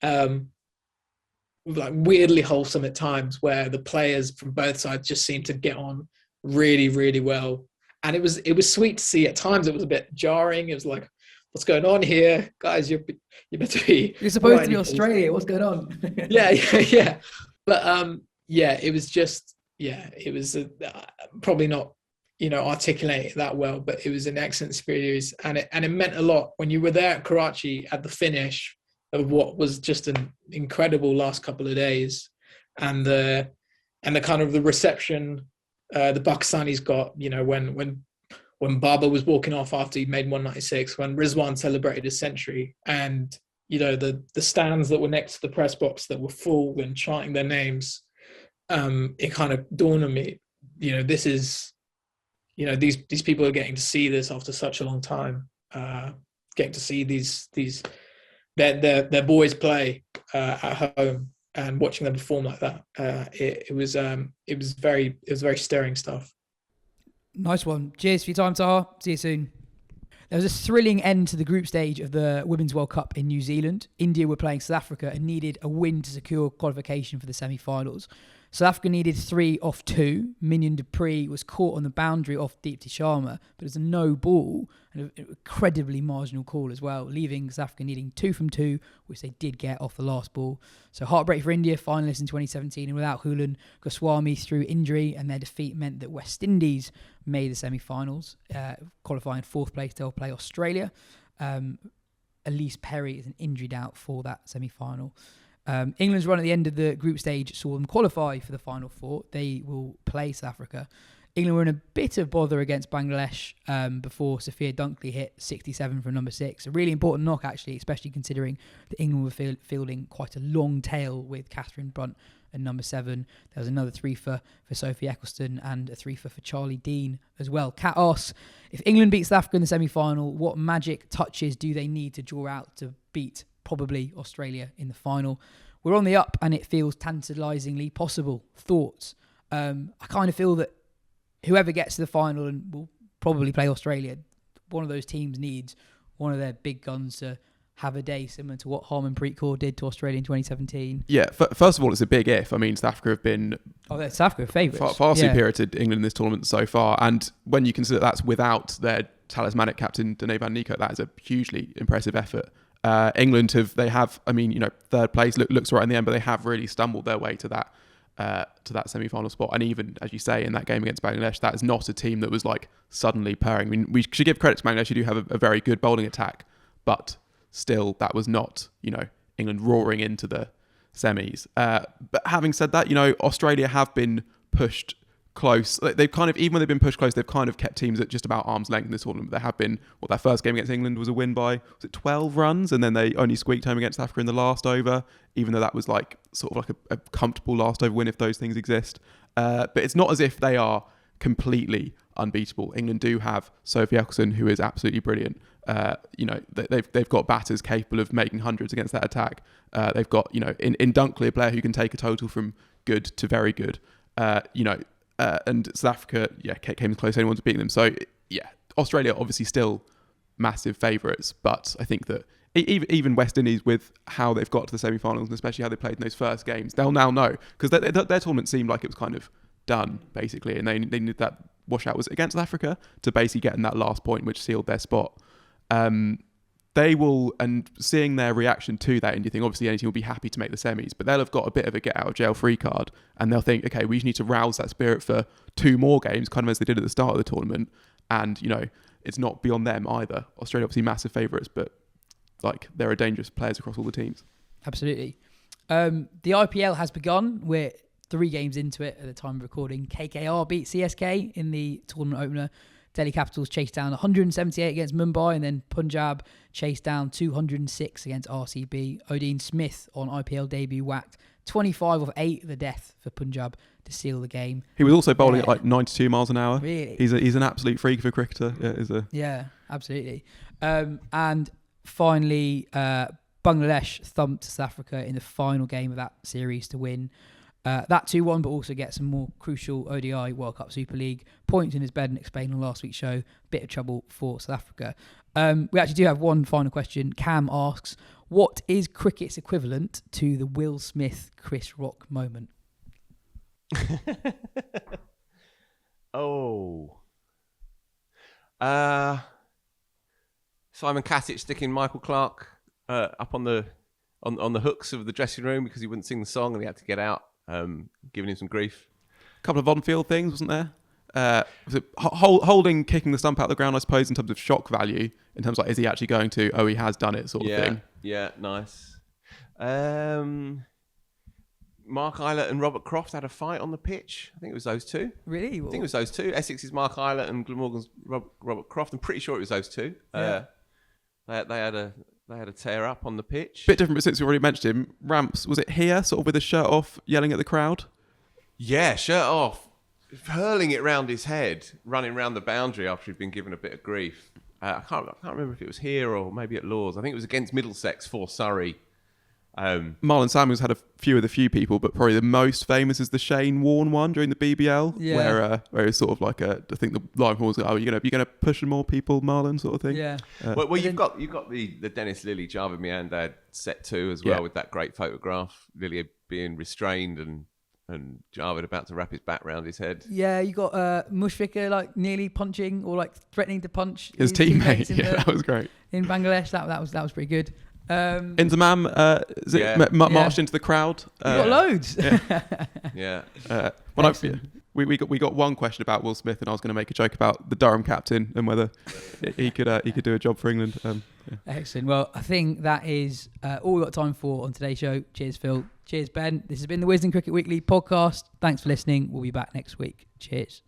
like weirdly wholesome at times, where the players from both sides just seemed to get on really, really well. And it was sweet to see. At times it was a bit jarring. It was like, what's going on here, guys? You better be. You're supposed to be Australia. What's going on? yeah. But it was just it was probably not articulate it that well, but it was an excellent series, and it meant a lot when you were there at Karachi at the finish of what was just an incredible last couple of days, and the kind of the reception the Pakistanis got, when Baba was walking off after he made 196, when Rizwan celebrated his century, and the stands that were next to the press box that were full and chanting their names, it kind of dawned on me, this is, these people are getting to see this after such a long time, getting to see their boys play at home and watching them perform like that. It was very stirring stuff. Nice one. Cheers for your time, Taha. See you soon. There was a thrilling end to the group stage of the Women's World Cup in New Zealand. India were playing South Africa and needed a win to secure qualification for the semi-finals. South Africa needed 3 off 2. Minion Dupree was caught on the boundary off Deepti Sharma, but it's a no ball, and an incredibly marginal call as well, leaving South Africa needing 2 from 2, which they did get off the last ball. So heartbreak for India, finalists in 2017, and without Hulan Goswami through injury, and their defeat meant that West Indies made the semi-finals, qualifying 4th place. They'll play Australia. Elise Perry is an injured out for that semi-final. England's run at the end of the group stage saw them qualify for the final 4. They will play South Africa. England were in a bit of bother against Bangladesh before Sophia Dunkley hit 67 from number 6. A really important knock, actually, especially considering that England were fielding quite a long tail with Catherine Brunt at number 7. There was another 3 for Sophie Eccleston and a 3 for Charlie Dean as well. Kat asks, if England beats South Africa in the semi-final, what magic touches do they need to draw out to beat probably Australia in the final? We're on the up and it feels tantalisingly possible. Thoughts? I kind of feel that whoever gets to the final and will probably play Australia, one of those teams needs one of their big guns to have a day similar to what Harmanpreet Kaur did to Australia in 2017. Yeah, first of all, it's a big if. I mean, South Africa have been South Africa favourites. far superior to England in this tournament so far. And when you consider that's without their talismanic captain, Dane van Niekerk, that is a hugely impressive effort. England have third place looks right in the end, but they have really stumbled their way to that semi-final spot. And even, as you say, in that game against Bangladesh, that is not a team that was like suddenly purring. I mean, we should give credit to Bangladesh, who do have a very good bowling attack, but still, that was not, England roaring into the semis. But having said that, Australia have been pushed close. They've kind of, even when they've been pushed close, they've kind of kept teams at just about arm's length in this tournament. There have been, their first game against England was a win by, 12 runs? And then they only squeaked home against Africa in the last over, even though that was like sort of like a comfortable last over win if those things exist. But it's not as if they are completely unbeatable. England do have Sophie Eccleston, who is absolutely brilliant. They've got batters capable of making hundreds against that attack. They've got, in Dunkley, a player who can take a total from good to very good. And South Africa, came close to anyone to beat them. So, Australia obviously still massive favourites, but I think that even West Indies, with how they've got to the semi-finals and especially how they played in those first games, they'll now know, because their tournament seemed like it was kind of done, basically, and they needed that washout was against South Africa to basically get in that last point, which sealed their spot. They will, and seeing their reaction to that India thing, obviously any team will be happy to make the semis, but they'll have got a bit of a get out of jail free card, and they'll think, okay, we just need to rouse that spirit for 2 more games, kind of as they did at the start of the tournament. And, it's not beyond them either. Australia obviously massive favourites, but there are dangerous players across all the teams. Absolutely. The IPL has begun. We're 3 games into it at the time of recording. KKR beat CSK in the tournament opener. Delhi Capitals chased down 178 against Mumbai, and then Punjab chased down 206 against RCB. Odin Smith on IPL debut whacked 25 of 8 the death for Punjab to seal the game. He was also bowling at like 92 miles an hour. Really? He's an absolute freak of a cricketer. Yeah, absolutely. And finally, Bangladesh thumped South Africa in the final game of that series to win. That 2-1, but also get some more crucial ODI World Cup Super League points in his bed and explained on last week's show. Bit of trouble for South Africa. We actually do have one final question. Cam asks, what is cricket's equivalent to the Will Smith Chris Rock moment? Simon Kasich sticking Michael Clark up on the hooks of the dressing room because he wouldn't sing the song and he had to get out, giving him some grief. A couple of on-field things, wasn't there? Was it holding, kicking the stump out of the ground, I suppose, in terms of shock value, in terms of like, is he actually going to, oh, he has done it sort of thing. Yeah, nice. Mark Eilert and Robert Croft had a fight on the pitch. I think it was those two. Really? I think it was those two. Essex's Mark Eilert and Glamorgan's Robert Croft. I'm pretty sure it was those two. Yeah. They had a tear up on the pitch. Bit different, but since we already mentioned him, Ramps, was it here, sort of with his shirt off, yelling at the crowd? Yeah, shirt off, hurling it round his head, running round the boundary after he'd been given a bit of grief. I can't remember if it was here or maybe at Lord's. I think it was against Middlesex for Surrey. Marlon Samuels had a few of the few people, but probably the most famous is the Shane Warne one during the BBL, where it's sort of like I think the line was, oh, you're gonna push more people, Marlon, sort of thing. Yeah. Well, you've got the Dennis Lilly Javed Miandad set 2 as well, with that great photograph, Lilly being restrained and Javed about to wrap his bat round his head. Yeah, you got Mushfiqur like nearly punching or like threatening to punch his teammate. Yeah, that was great. In Bangladesh, that was pretty good. Inzamam, marched into the crowd. You got loads. Yeah. We got one question about Will Smith, and I was going to make a joke about the Durham captain and whether he could do a job for England. Excellent. Well, I think that is all we've got time for on today's show. Cheers, Phil. Cheers, Ben. This has been the Wisden Cricket Weekly Podcast. Thanks for listening. We'll be back next week. Cheers.